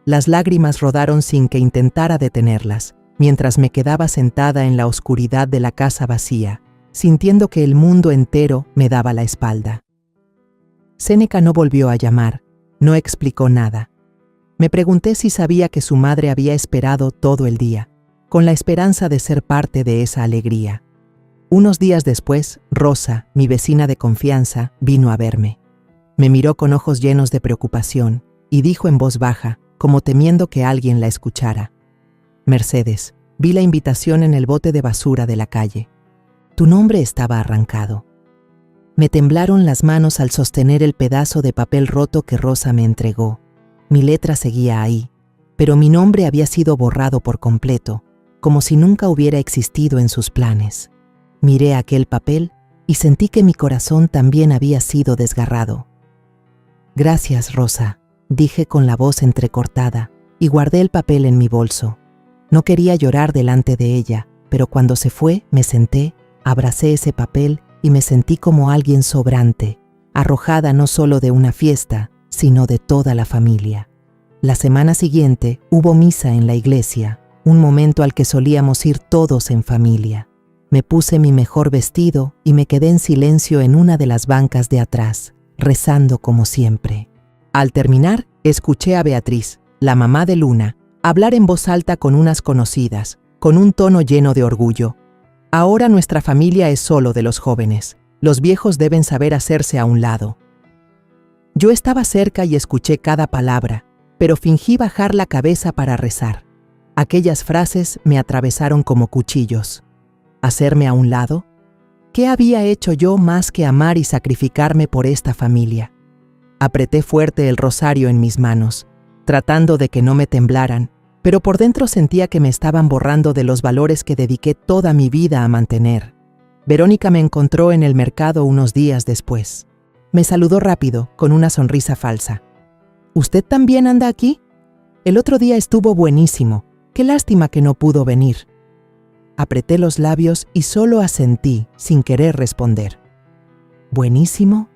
Las lágrimas rodaron sin que intentara detenerlas, mientras me quedaba sentada en la oscuridad de la casa vacía, sintiendo que el mundo entero me daba la espalda. Séneca no volvió a llamar, no explicó nada. Me pregunté si sabía que su madre había esperado todo el día, con la esperanza de ser parte de esa alegría. Unos días después, Rosa, mi vecina de confianza, vino a verme. Me miró con ojos llenos de preocupación y dijo en voz baja, como temiendo que alguien la escuchara: «Mercedes, vi la invitación en el bote de basura de la calle. Tu nombre estaba arrancado». Me temblaron las manos al sostener el pedazo de papel roto que Rosa me entregó. Mi letra seguía ahí, pero mi nombre había sido borrado por completo, como si nunca hubiera existido en sus planes. Miré aquel papel y sentí que mi corazón también había sido desgarrado. «Gracias, Rosa», dije con la voz entrecortada, y guardé el papel en mi bolso. No quería llorar delante de ella, pero cuando se fue, me senté, abracé ese papel y me sentí como alguien sobrante, arrojada no solo de una fiesta, sino de toda la familia. La semana siguiente hubo misa en la iglesia, un momento al que solíamos ir todos en familia. Me puse mi mejor vestido y me quedé en silencio en una de las bancas de atrás, rezando como siempre. Al terminar, escuché a Beatriz, la mamá de Luna, hablar en voz alta con unas conocidas, con un tono lleno de orgullo. «Ahora nuestra familia es solo de los jóvenes. Los viejos deben saber hacerse a un lado». Yo estaba cerca y escuché cada palabra, pero fingí bajar la cabeza para rezar. Aquellas frases me atravesaron como cuchillos. ¿Hacerme a un lado? ¿Qué había hecho yo más que amar y sacrificarme por esta familia? Apreté fuerte el rosario en mis manos, tratando de que no me temblaran, pero por dentro sentía que me estaban borrando de los valores que dediqué toda mi vida a mantener. Verónica me encontró en el mercado unos días después. Me saludó rápido, con una sonrisa falsa. «¿Usted también anda aquí? El otro día estuvo buenísimo. Qué lástima que no pudo venir». Apreté los labios y solo asentí, sin querer responder. ¿Buenísimo?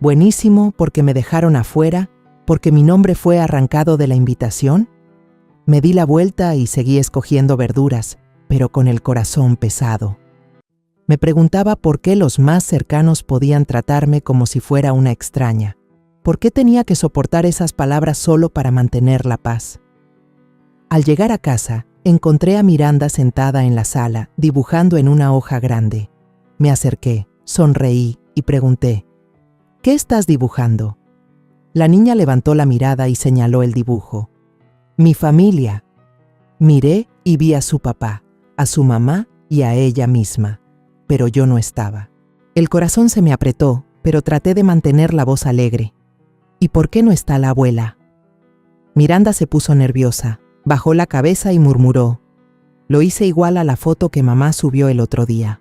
¿Buenísimo porque me dejaron afuera? ¿Porque mi nombre fue arrancado de la invitación? Me di la vuelta y seguí escogiendo verduras, pero con el corazón pesado. Me preguntaba por qué los más cercanos podían tratarme como si fuera una extraña. ¿Por qué tenía que soportar esas palabras solo para mantener la paz? Al llegar a casa, encontré a Miranda sentada en la sala, dibujando en una hoja grande. Me acerqué, sonreí y pregunté, «¿Qué estás dibujando?». La niña levantó la mirada y señaló el dibujo. «Mi familia». Miré y vi a su papá, a su mamá y a ella misma, pero yo no estaba. El corazón se me apretó, pero traté de mantener la voz alegre. «¿Y por qué no está la abuela?». Miranda se puso nerviosa, bajó la cabeza y murmuró, «Lo hice igual a la foto que mamá subió el otro día».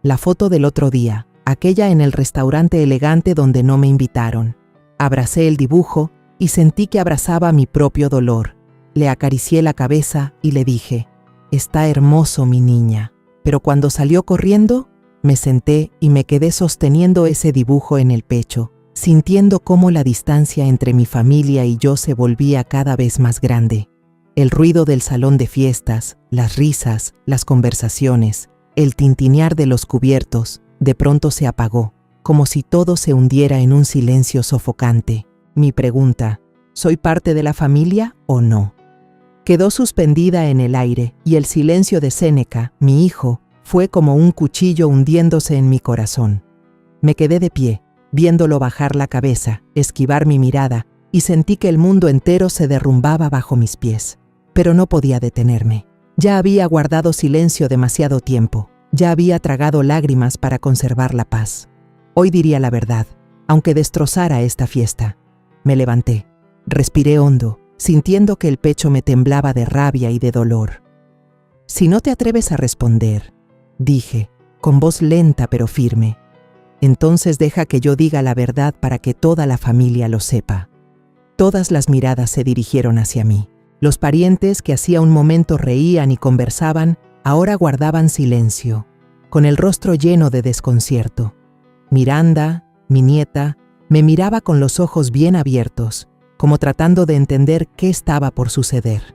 La foto del otro día, aquella en el restaurante elegante donde no me invitaron. Abracé el dibujo y sentí que abrazaba mi propio dolor. Le acaricié la cabeza y le dije, «Está hermoso, mi niña». Pero cuando salió corriendo, me senté y me quedé sosteniendo ese dibujo en el pecho, sintiendo cómo la distancia entre mi familia y yo se volvía cada vez más grande. El ruido del salón de fiestas, las risas, las conversaciones, el tintinear de los cubiertos, de pronto se apagó, como si todo se hundiera en un silencio sofocante. Mi pregunta, ¿soy parte de la familia o no?, quedó suspendida en el aire y el silencio de Séneca, mi hijo, fue como un cuchillo hundiéndose en mi corazón. Me quedé de pie, viéndolo bajar la cabeza, esquivar mi mirada, y sentí que el mundo entero se derrumbaba bajo mis pies. Pero no podía detenerme. Ya había guardado silencio demasiado tiempo. Ya había tragado lágrimas para conservar la paz. Hoy diría la verdad, aunque destrozara esta fiesta. Me levanté, respiré hondo, sintiendo que el pecho me temblaba de rabia y de dolor. «Si no te atreves a responder», dije, con voz lenta pero firme, «entonces deja que yo diga la verdad para que toda la familia lo sepa». Todas las miradas se dirigieron hacia mí. Los parientes que hacía un momento reían y conversaban, ahora guardaban silencio, con el rostro lleno de desconcierto. Miranda, mi nieta, me miraba con los ojos bien abiertos, como tratando de entender qué estaba por suceder.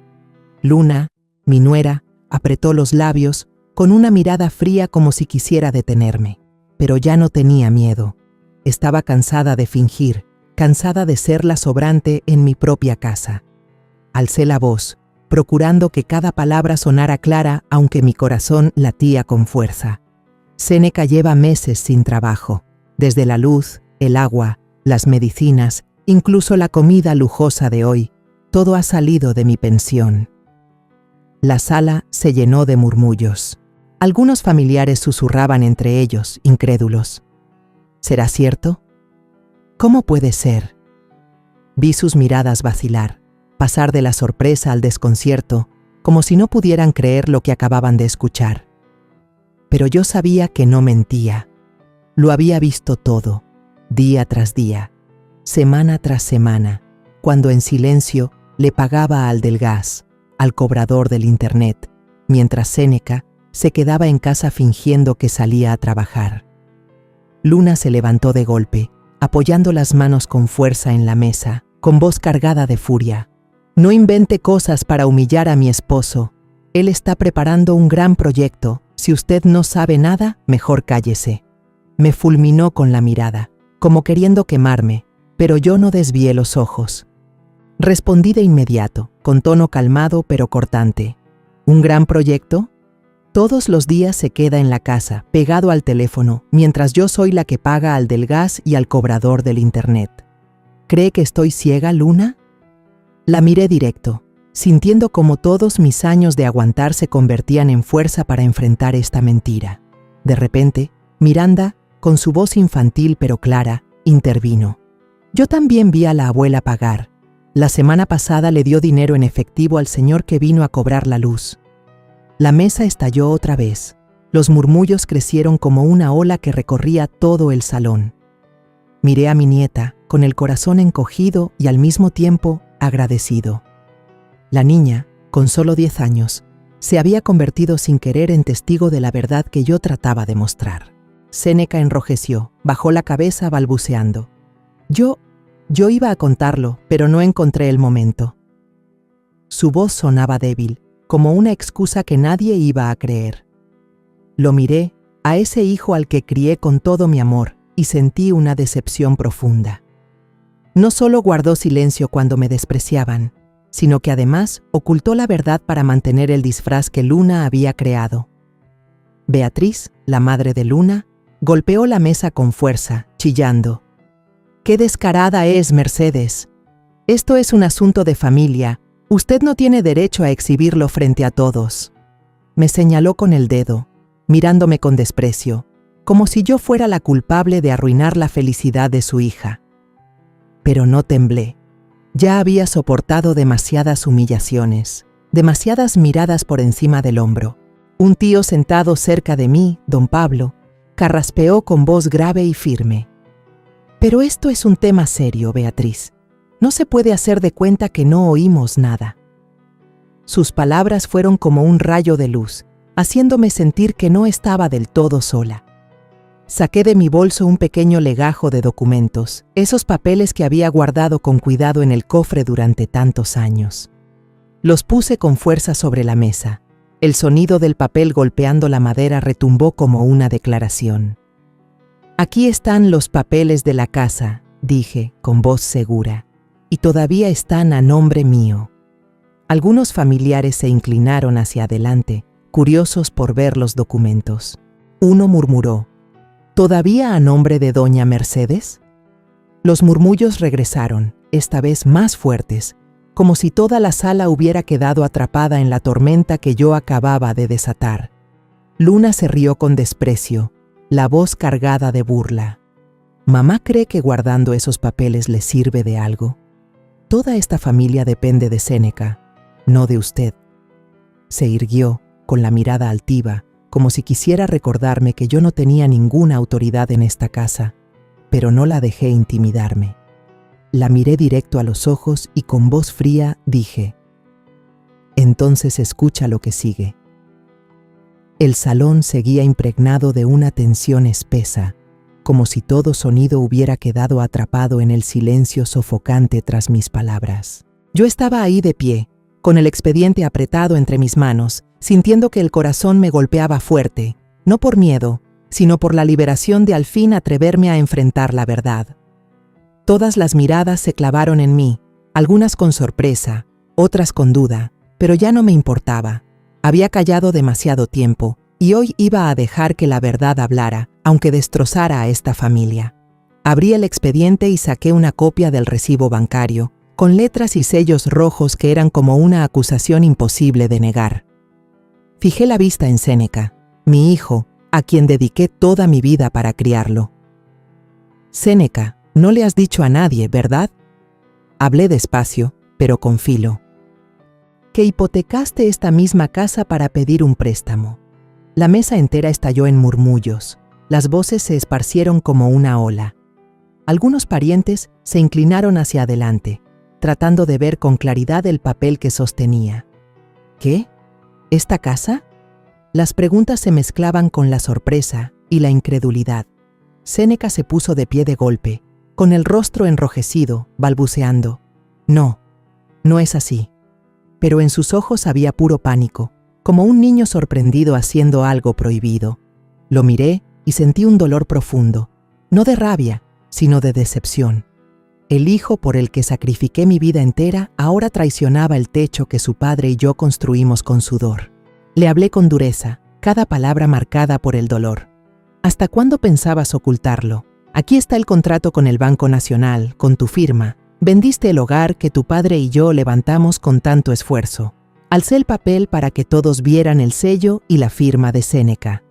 Luna, mi nuera, apretó los labios, con una mirada fría como si quisiera detenerme. Pero ya no tenía miedo. Estaba cansada de fingir, cansada de ser la sobrante en mi propia casa. Alcé la voz, procurando que cada palabra sonara clara, aunque mi corazón latía con fuerza. Séneca lleva meses sin trabajo. Desde la luz, el agua, las medicinas, incluso la comida lujosa de hoy, todo ha salido de mi pensión. La sala se llenó de murmullos. Algunos familiares susurraban entre ellos, incrédulos. ¿Será cierto? ¿Cómo puede ser? Vi sus miradas vacilar, pasar de la sorpresa al desconcierto, como si no pudieran creer lo que acababan de escuchar. Pero yo sabía que no mentía. Lo había visto todo, día tras día, semana tras semana, cuando en silencio le pagaba al del gas, al cobrador del internet, mientras Séneca se quedaba en casa fingiendo que salía a trabajar. Luna se levantó de golpe, apoyando las manos con fuerza en la mesa, con voz cargada de furia. «No invente cosas para humillar a mi esposo. Él está preparando un gran proyecto. Si usted no sabe nada, mejor cállese». Me fulminó con la mirada, como queriendo quemarme, pero yo no desvié los ojos. Respondí de inmediato, con tono calmado pero cortante. ¿Un gran proyecto? Todos los días se queda en la casa, pegado al teléfono, mientras yo soy la que paga al del gas y al cobrador del internet. ¿Cree que estoy ciega, Luna? La miré directo, sintiendo como todos mis años de aguantar se convertían en fuerza para enfrentar esta mentira. De repente, Miranda, con su voz infantil pero clara, intervino. Yo también vi a la abuela pagar. La semana pasada le dio dinero en efectivo al señor que vino a cobrar la luz. La mesa estalló otra vez. Los murmullos crecieron como una ola que recorría todo el salón. Miré a mi nieta, con el corazón encogido y al mismo tiempo agradecido. La niña, con solo 10 años, se había convertido sin querer en testigo de la verdad que yo trataba de mostrar. Séneca enrojeció, bajó la cabeza balbuceando. Yo iba a contarlo, pero no encontré el momento. Su voz sonaba débil, como una excusa que nadie iba a creer. Lo miré, a ese hijo al que crié con todo mi amor, y sentí una decepción profunda. No solo guardó silencio cuando me despreciaban, sino que además ocultó la verdad para mantener el disfraz que Luna había creado. Beatriz, la madre de Luna, golpeó la mesa con fuerza, chillando. «¡Qué descarada es, Mercedes! Esto es un asunto de familia. Usted no tiene derecho a exhibirlo frente a todos». Me señaló con el dedo, mirándome con desprecio, como si yo fuera la culpable de arruinar la felicidad de su hija. Pero no temblé. Ya había soportado demasiadas humillaciones, demasiadas miradas por encima del hombro. Un tío sentado cerca de mí, don Pablo, carraspeó con voz grave y firme. «Pero esto es un tema serio, Beatriz. No se puede hacer de cuenta que no oímos nada». Sus palabras fueron como un rayo de luz, haciéndome sentir que no estaba del todo sola. Saqué de mi bolso un pequeño legajo de documentos, esos papeles que había guardado con cuidado en el cofre durante tantos años. Los puse con fuerza sobre la mesa. El sonido del papel golpeando la madera retumbó como una declaración. «Aquí están los papeles de la casa», dije con voz segura, «y todavía están a nombre mío». Algunos familiares se inclinaron hacia adelante, curiosos por ver los documentos. Uno murmuró: «¿Todavía a nombre de doña Mercedes?». Los murmullos regresaron, esta vez más fuertes, como si toda la sala hubiera quedado atrapada en la tormenta que yo acababa de desatar. Luna se rió con desprecio, la voz cargada de burla. «¿Mamá cree que guardando esos papeles le sirve de algo? Toda esta familia depende de Séneca, no de usted». Se irguió, con la mirada altiva, como si quisiera recordarme que yo no tenía ninguna autoridad en esta casa, pero no la dejé intimidarme. La miré directo a los ojos y con voz fría dije: «Entonces escucha lo que sigue». El salón seguía impregnado de una tensión espesa, como si todo sonido hubiera quedado atrapado en el silencio sofocante tras mis palabras. Yo estaba ahí de pie, con el expediente apretado entre mis manos, sintiendo que el corazón me golpeaba fuerte, no por miedo, sino por la liberación de al fin atreverme a enfrentar la verdad. Todas las miradas se clavaron en mí, algunas con sorpresa, otras con duda, pero ya no me importaba. Había callado demasiado tiempo, y hoy iba a dejar que la verdad hablara, aunque destrozara a esta familia. Abrí el expediente y saqué una copia del recibo bancario, con letras y sellos rojos que eran como una acusación imposible de negar. Fijé la vista en Séneca, mi hijo, a quien dediqué toda mi vida para criarlo. «Séneca, no le has dicho a nadie, ¿verdad?». Hablé despacio, pero con filo. «Que hipotecaste esta misma casa para pedir un préstamo». La mesa entera estalló en murmullos. Las voces se esparcieron como una ola. Algunos parientes se inclinaron hacia adelante, tratando de ver con claridad el papel que sostenía. ¿Qué? ¿Esta casa? Las preguntas se mezclaban con la sorpresa y la incredulidad. Séneca se puso de pie de golpe, con el rostro enrojecido, balbuceando. No, no es así. Pero en sus ojos había puro pánico, como un niño sorprendido haciendo algo prohibido. Lo miré y sentí un dolor profundo, no de rabia, sino de decepción. El hijo por el que sacrifiqué mi vida entera ahora traicionaba el techo que su padre y yo construimos con sudor. Le hablé con dureza, cada palabra marcada por el dolor. ¿Hasta cuándo pensabas ocultarlo? Aquí está el contrato con el Banco Nacional, con tu firma. Vendiste el hogar que tu padre y yo levantamos con tanto esfuerzo. Alcé el papel para que todos vieran el sello y la firma de Séneca.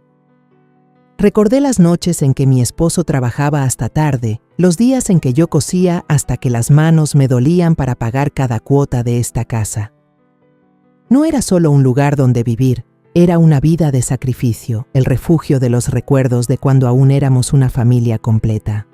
Recordé las noches en que mi esposo trabajaba hasta tarde, los días en que yo cosía hasta que las manos me dolían para pagar cada cuota de esta casa. No era solo un lugar donde vivir, era una vida de sacrificio, el refugio de los recuerdos de cuando aún éramos una familia completa.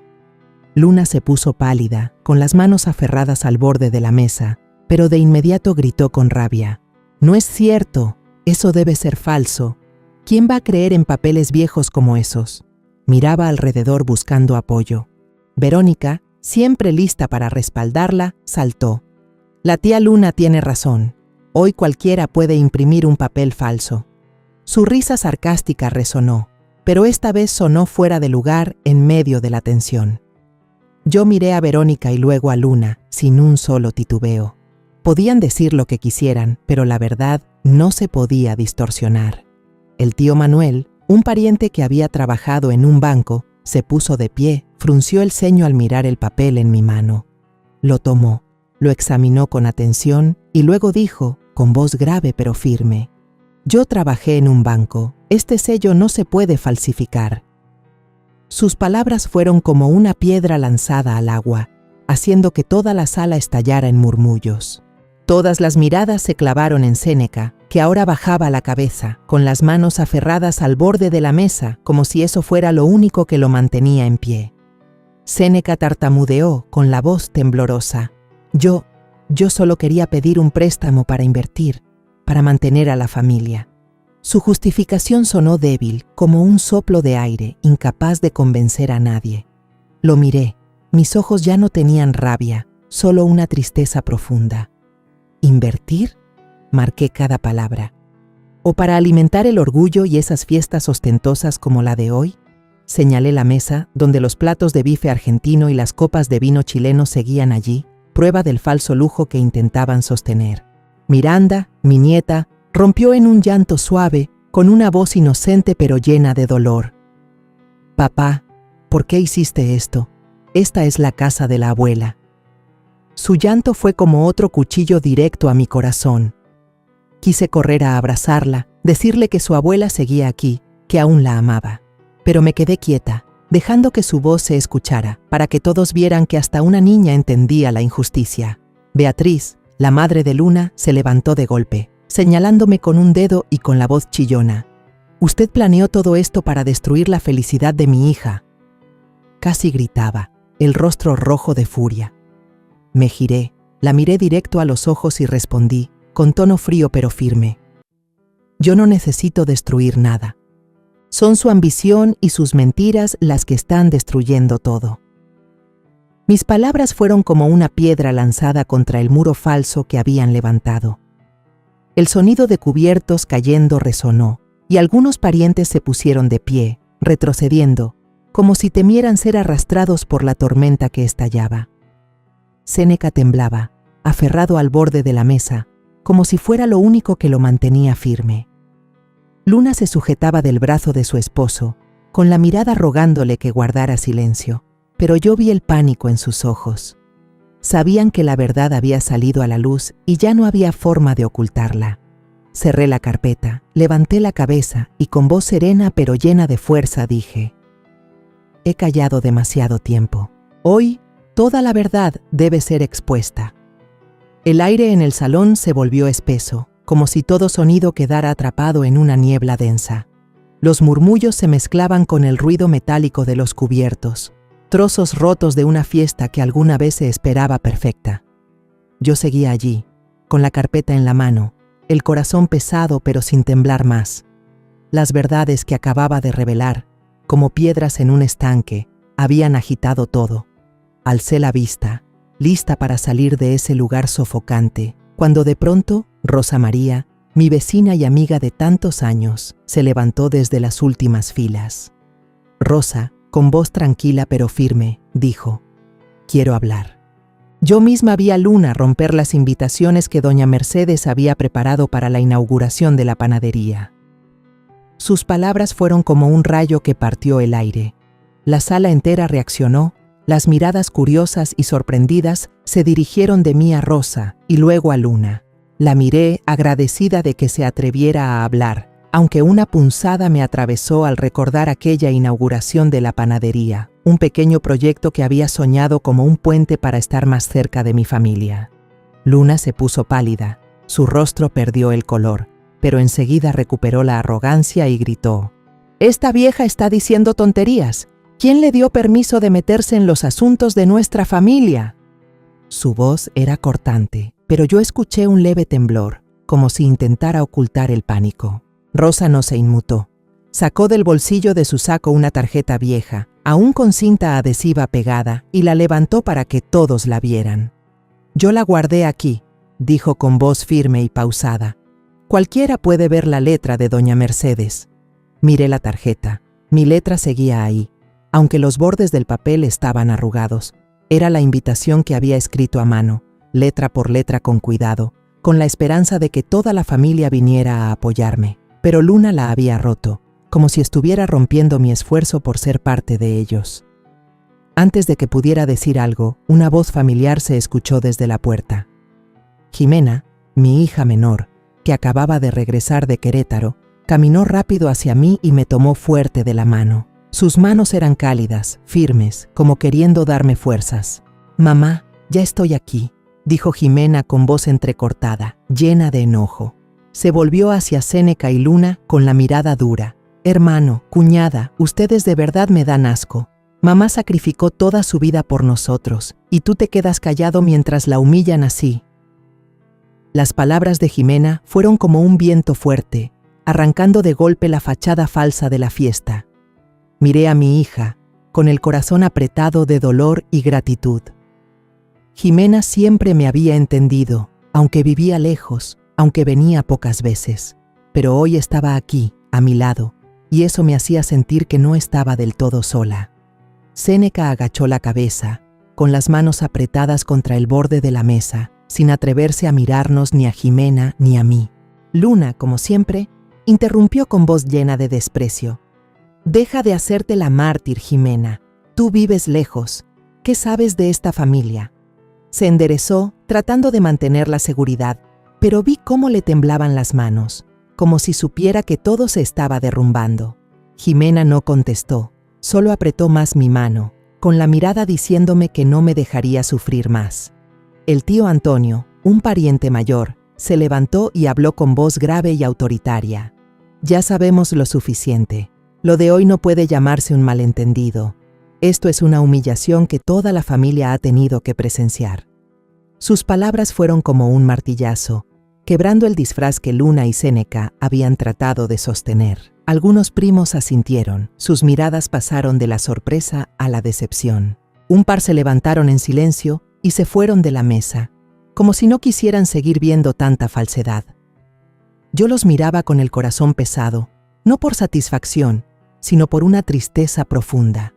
Luna se puso pálida, con las manos aferradas al borde de la mesa, pero de inmediato gritó con rabia. «No es cierto, eso debe ser falso. ¿Quién va a creer en papeles viejos como esos?». Miraba alrededor buscando apoyo. Verónica, siempre lista para respaldarla, saltó. «La tía Luna tiene razón. Hoy cualquiera puede imprimir un papel falso». Su risa sarcástica resonó, pero esta vez sonó fuera de lugar en medio de la tensión. Yo miré a Verónica y luego a Luna, sin un solo titubeo. Podían decir lo que quisieran, pero la verdad no se podía distorsionar. El tío Manuel, un pariente que había trabajado en un banco, se puso de pie, frunció el ceño al mirar el papel en mi mano. Lo tomó, lo examinó con atención y luego dijo, con voz grave pero firme: «Yo trabajé en un banco. Este sello no se puede falsificar». Sus palabras fueron como una piedra lanzada al agua, haciendo que toda la sala estallara en murmullos. Todas las miradas se clavaron en Séneca, que ahora bajaba la cabeza, con las manos aferradas al borde de la mesa, como si eso fuera lo único que lo mantenía en pie. Séneca tartamudeó con la voz temblorosa. Yo solo quería pedir un préstamo para invertir, para mantener a la familia». Su justificación sonó débil, como un soplo de aire, incapaz de convencer a nadie. Lo miré. Mis ojos ya no tenían rabia, solo una tristeza profunda. ¿Invertir? Marqué cada palabra. ¿O para alimentar el orgullo y esas fiestas ostentosas como la de hoy? Señalé la mesa, donde los platos de bife argentino y las copas de vino chileno seguían allí, prueba del falso lujo que intentaban sostener. Miranda, mi nieta, rompió en un llanto suave, con una voz inocente pero llena de dolor. «Papá, ¿por qué hiciste esto? Esta es la casa de la abuela». Su llanto fue como otro cuchillo directo a mi corazón. Quise correr a abrazarla, decirle que su abuela seguía aquí, que aún la amaba. Pero me quedé quieta, dejando que su voz se escuchara, para que todos vieran que hasta una niña entendía la injusticia. Beatriz, la madre de Luna, se levantó de golpe, señalándome con un dedo y con la voz chillona. «Usted planeó todo esto para destruir la felicidad de mi hija». Casi gritaba, el rostro rojo de furia. Me giré, la miré directo a los ojos y respondí, con tono frío pero firme: «Yo no necesito destruir nada. Son su ambición y sus mentiras las que están destruyendo todo». Mis palabras fueron como una piedra lanzada contra el muro falso que habían levantado. El sonido de cubiertos cayendo resonó, y algunos parientes se pusieron de pie, retrocediendo, como si temieran ser arrastrados por la tormenta que estallaba. Séneca temblaba, aferrado al borde de la mesa, como si fuera lo único que lo mantenía firme. Luna se sujetaba del brazo de su esposo, con la mirada rogándole que guardara silencio, pero yo vi el pánico en sus ojos. Sabían que la verdad había salido a la luz y ya no había forma de ocultarla. Cerré la carpeta, levanté la cabeza y con voz serena pero llena de fuerza dije: «He callado demasiado tiempo. Hoy, toda la verdad debe ser expuesta». El aire en el salón se volvió espeso, como si todo sonido quedara atrapado en una niebla densa. Los murmullos se mezclaban con el ruido metálico de los cubiertos, trozos rotos de una fiesta que alguna vez se esperaba perfecta. Yo seguía allí, con la carpeta en la mano, el corazón pesado pero sin temblar más. Las verdades que acababa de revelar, como piedras en un estanque, habían agitado todo. Alcé la vista, lista para salir de ese lugar sofocante, cuando de pronto Rosa María, mi vecina y amiga de tantos años, se levantó desde las últimas filas. Rosa, con voz tranquila pero firme, dijo: «Quiero hablar». Yo misma vi a Luna romper las invitaciones que doña Mercedes había preparado para la inauguración de la panadería. Sus palabras fueron como un rayo que partió el aire. La sala entera reaccionó, las miradas curiosas y sorprendidas se dirigieron de mí a Rosa y luego a Luna. La miré agradecida de que se atreviera a hablar, aunque una punzada me atravesó al recordar aquella inauguración de la panadería, un pequeño proyecto que había soñado como un puente para estar más cerca de mi familia. Luna se puso pálida, su rostro perdió el color, pero enseguida recuperó la arrogancia y gritó: «Esta vieja está diciendo tonterías. ¿Quién le dio permiso de meterse en los asuntos de nuestra familia?». Su voz era cortante, pero yo escuché un leve temblor, como si intentara ocultar el pánico. Rosa no se inmutó. Sacó del bolsillo de su saco una tarjeta vieja, aún con cinta adhesiva pegada, y la levantó para que todos la vieran. «Yo la guardé aquí», dijo con voz firme y pausada. «Cualquiera puede ver la letra de doña Mercedes». Miré la tarjeta. Mi letra seguía ahí, aunque los bordes del papel estaban arrugados. Era la invitación que había escrito a mano, letra por letra con cuidado, con la esperanza de que toda la familia viniera a apoyarme. Pero Luna la había roto, como si estuviera rompiendo mi esfuerzo por ser parte de ellos. Antes de que pudiera decir algo, una voz familiar se escuchó desde la puerta. Jimena, mi hija menor, que acababa de regresar de Querétaro, caminó rápido hacia mí y me tomó fuerte de la mano. Sus manos eran cálidas, firmes, como queriendo darme fuerzas. «Mamá, ya estoy aquí», dijo Jimena con voz entrecortada, llena de enojo. Se volvió hacia Séneca y Luna con la mirada dura. «Hermano, cuñada, ustedes de verdad me dan asco. Mamá sacrificó toda su vida por nosotros, y tú te quedas callado mientras la humillan así». Las palabras de Jimena fueron como un viento fuerte, arrancando de golpe la fachada falsa de la fiesta. Miré a mi hija, con el corazón apretado de dolor y gratitud. Jimena siempre me había entendido, aunque vivía lejos, aunque venía pocas veces. Pero hoy estaba aquí, a mi lado, y eso me hacía sentir que no estaba del todo sola. Séneca agachó la cabeza, con las manos apretadas contra el borde de la mesa, sin atreverse a mirarnos ni a Jimena ni a mí. Luna, como siempre, interrumpió con voz llena de desprecio. «Deja de hacerte la mártir, Jimena. Tú vives lejos. ¿Qué sabes de esta familia?». Se enderezó, tratando de mantener la seguridad, pero vi cómo le temblaban las manos, como si supiera que todo se estaba derrumbando. Jimena no contestó, solo apretó más mi mano, con la mirada diciéndome que no me dejaría sufrir más. El tío Antonio, un pariente mayor, se levantó y habló con voz grave y autoritaria. «Ya sabemos lo suficiente. Lo de hoy no puede llamarse un malentendido. Esto es una humillación que toda la familia ha tenido que presenciar». Sus palabras fueron como un martillazo, quebrando el disfraz que Luna y Séneca habían tratado de sostener. Algunos primos asintieron, sus miradas pasaron de la sorpresa a la decepción. Un par se levantaron en silencio y se fueron de la mesa, como si no quisieran seguir viendo tanta falsedad. Yo los miraba con el corazón pesado, no por satisfacción, sino por una tristeza profunda.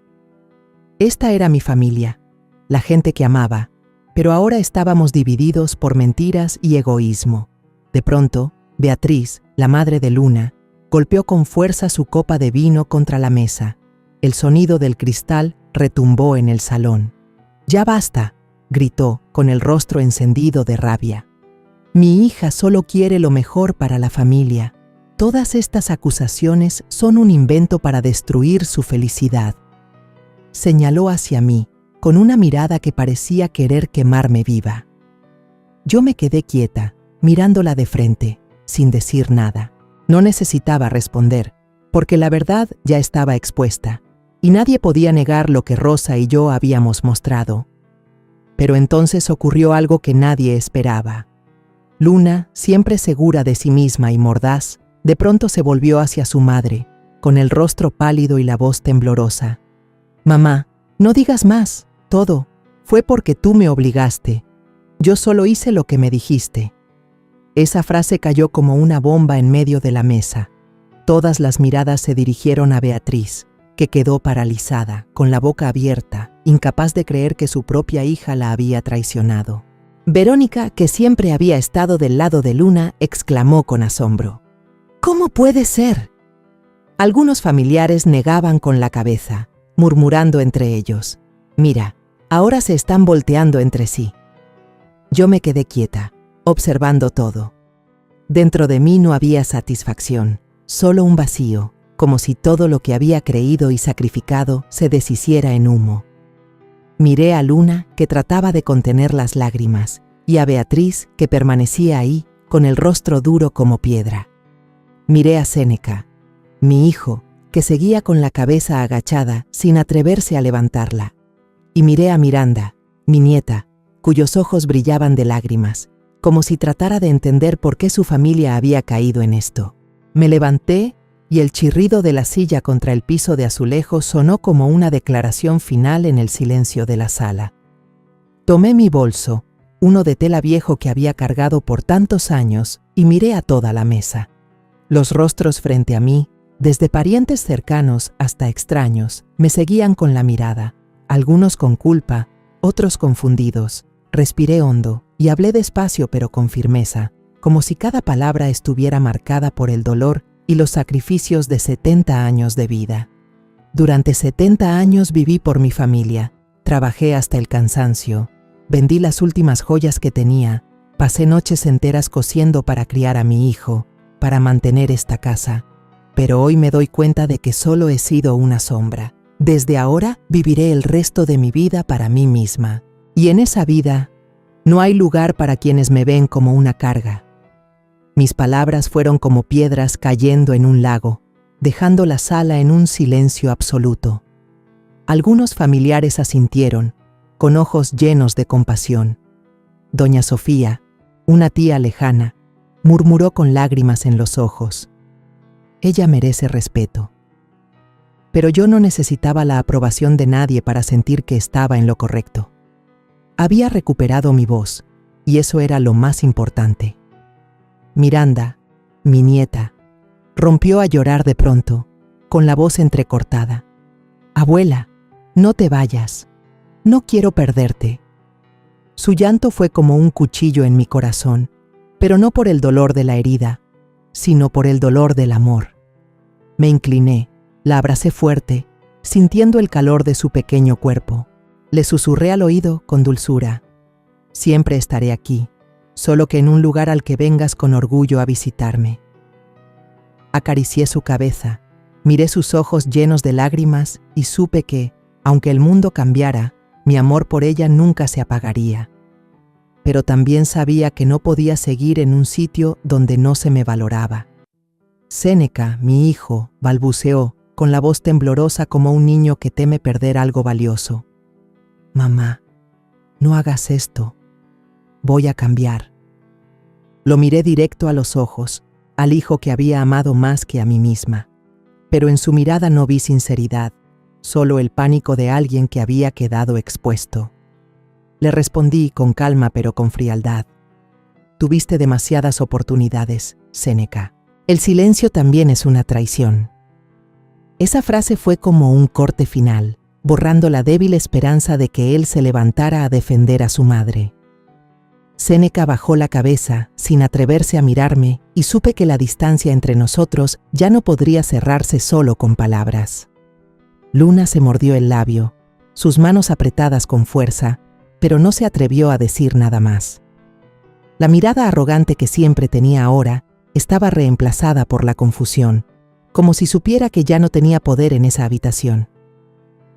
Esta era mi familia, la gente que amaba, pero ahora estábamos divididos por mentiras y egoísmo. De pronto, Beatriz, la madre de Luna, golpeó con fuerza su copa de vino contra la mesa. El sonido del cristal retumbó en el salón. «Ya basta», gritó, con el rostro encendido de rabia. «Mi hija solo quiere lo mejor para la familia. Todas estas acusaciones son un invento para destruir su felicidad». Señaló hacia mí, con una mirada que parecía querer quemarme viva. Yo me quedé quieta, mirándola de frente, sin decir nada. No necesitaba responder. porque la verdad ya estaba expuesta, y nadie podía negar lo que Rosa y yo habíamos mostrado. Pero entonces ocurrió algo que nadie esperaba. Luna, siempre segura de sí misma y mordaz, de pronto se volvió hacia su madre, con el rostro pálido y la voz temblorosa. «Mamá, no digas más, todo fue porque tú me obligaste. Yo solo hice lo que me dijiste». Esa frase cayó como una bomba en medio de la mesa. Todas las miradas se dirigieron a Beatriz, que quedó paralizada, con la boca abierta, incapaz de creer que su propia hija la había traicionado. Verónica, que siempre había estado del lado de Luna, exclamó con asombro: «¿Cómo puede ser?». Algunos familiares negaban con la cabeza, murmurando entre ellos: «Mira, ahora se están volteando entre sí». Yo me quedé quieta, observando todo. Dentro de mí no había satisfacción, solo un vacío, como si todo lo que había creído y sacrificado se deshiciera en humo. Miré a Luna, que trataba de contener las lágrimas, y a Beatriz, que permanecía ahí, con el rostro duro como piedra. Miré a Séneca, mi hijo, que seguía con la cabeza agachada, sin atreverse a levantarla. Y miré a Miranda, mi nieta, cuyos ojos brillaban de lágrimas, como si tratara de entender por qué su familia había caído en esto. Me levanté, y el chirrido de la silla contra el piso de azulejo sonó como una declaración final en el silencio de la sala. Tomé mi bolso, uno de tela viejo que había cargado por tantos años, y miré a toda la mesa. Los rostros frente a mí, desde parientes cercanos hasta extraños, me seguían con la mirada, algunos con culpa, otros confundidos. Respiré hondo y hablé despacio pero con firmeza, como si cada palabra estuviera marcada por el dolor y los sacrificios de 70 años de vida. Durante 70 años viví por mi familia, trabajé hasta el cansancio, vendí las últimas joyas que tenía, pasé noches enteras cosiendo para criar a mi hijo, para mantener esta casa, pero hoy me doy cuenta de que solo he sido una sombra. Desde ahora viviré el resto de mi vida para mí misma, y en esa vida no hay lugar para quienes me ven como una carga. Mis palabras fueron como piedras cayendo en un lago, dejando la sala en un silencio absoluto. Algunos familiares asintieron, con ojos llenos de compasión. Doña Sofía, una tía lejana, murmuró con lágrimas en los ojos: «Ella merece respeto». Pero yo no necesitaba la aprobación de nadie para sentir que estaba en lo correcto. Había recuperado mi voz, y eso era lo más importante. Miranda, mi nieta, rompió a llorar de pronto, con la voz entrecortada. «Abuela, no te vayas. No quiero perderte». Su llanto fue como un cuchillo en mi corazón, pero no por el dolor de la herida, sino por el dolor del amor. Me incliné, la abracé fuerte, sintiendo el calor de su pequeño cuerpo. Le susurré al oído con dulzura: «Siempre estaré aquí, solo que en un lugar al que vengas con orgullo a visitarme». Acaricié su cabeza, miré sus ojos llenos de lágrimas y supe que, aunque el mundo cambiara, mi amor por ella nunca se apagaría. Pero también sabía que no podía seguir en un sitio donde no se me valoraba. «Séneca, mi hijo», balbuceó, con la voz temblorosa como un niño que teme perder algo valioso. «Mamá, no hagas esto. Voy a cambiar». Lo miré directo a los ojos, al hijo que había amado más que a mí misma. Pero en su mirada no vi sinceridad, solo el pánico de alguien que había quedado expuesto. Le respondí con calma pero con frialdad: «Tuviste demasiadas oportunidades, Séneca. El silencio también es una traición». Esa frase fue como un corte final, borrando la débil esperanza de que él se levantara a defender a su madre. Séneca bajó la cabeza, sin atreverse a mirarme, y supe que la distancia entre nosotros ya no podría cerrarse solo con palabras. Luna se mordió el labio, sus manos apretadas con fuerza, pero no se atrevió a decir nada más. La mirada arrogante que siempre tenía ahora estaba reemplazada por la confusión, como si supiera que ya no tenía poder en esa habitación.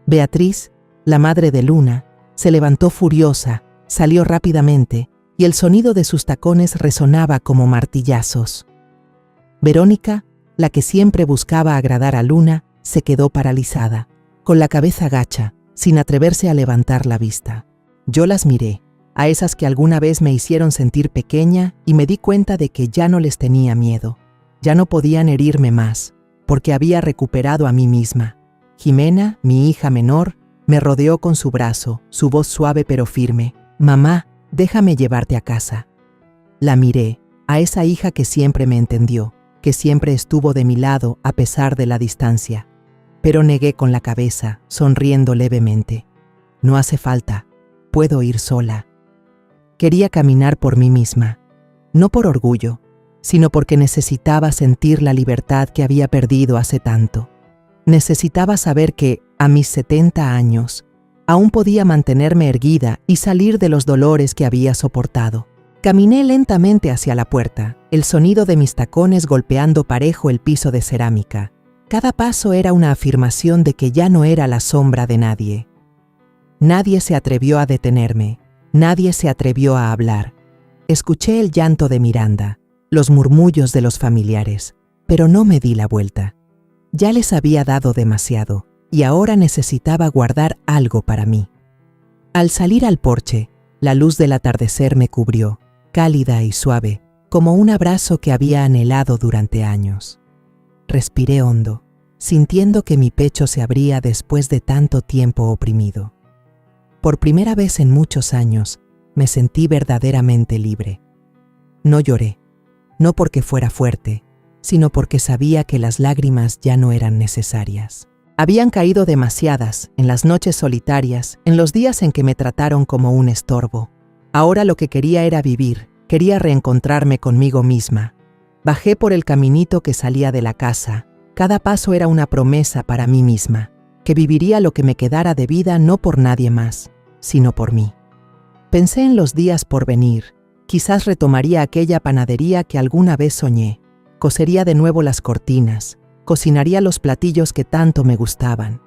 Beatriz, la madre de Luna, se levantó furiosa, salió rápidamente, y el sonido de sus tacones resonaba como martillazos. Verónica, la que siempre buscaba agradar a Luna, se quedó paralizada, con la cabeza gacha, sin atreverse a levantar la vista. Yo las miré, a esas que alguna vez me hicieron sentir pequeña, y me di cuenta de que ya no les tenía miedo. Ya no podían herirme más, porque había recuperado a mí misma. Jimena, mi hija menor, me rodeó con su brazo, su voz suave pero firme. «Mamá, déjame llevarte a casa». La miré, a esa hija que siempre me entendió, que siempre estuvo de mi lado a pesar de la distancia. Pero negué con la cabeza, sonriendo levemente. «No hace falta, puedo ir sola». Quería caminar por mí misma, no por orgullo, sino porque necesitaba sentir la libertad que había perdido hace tanto. Necesitaba saber que, a mis 70 años, aún podía mantenerme erguida y salir de los dolores que había soportado. Caminé lentamente hacia la puerta, el sonido de mis tacones golpeando parejo el piso de cerámica. Cada paso era una afirmación de que ya no era la sombra de nadie. Nadie se atrevió a detenerme, nadie se atrevió a hablar. Escuché el llanto de Miranda, los murmullos de los familiares, pero no me di la vuelta. Ya les había dado demasiado, y ahora necesitaba guardar algo para mí. Al salir al porche, la luz del atardecer me cubrió, cálida y suave, como un abrazo que había anhelado durante años. Respiré hondo, sintiendo que mi pecho se abría después de tanto tiempo oprimido. Por primera vez en muchos años, me sentí verdaderamente libre. No lloré, no porque fuera fuerte, sino porque sabía que las lágrimas ya no eran necesarias. Habían caído demasiadas, en las noches solitarias, en los días en que me trataron como un estorbo. Ahora lo que quería era vivir, quería reencontrarme conmigo misma. Bajé por el caminito que salía de la casa. Cada paso era una promesa para mí misma, que viviría lo que me quedara de vida no por nadie más, sino por mí. Pensé en los días por venir. Quizás retomaría aquella panadería que alguna vez soñé. Cosería de nuevo las cortinas, cocinaría los platillos que tanto me gustaban.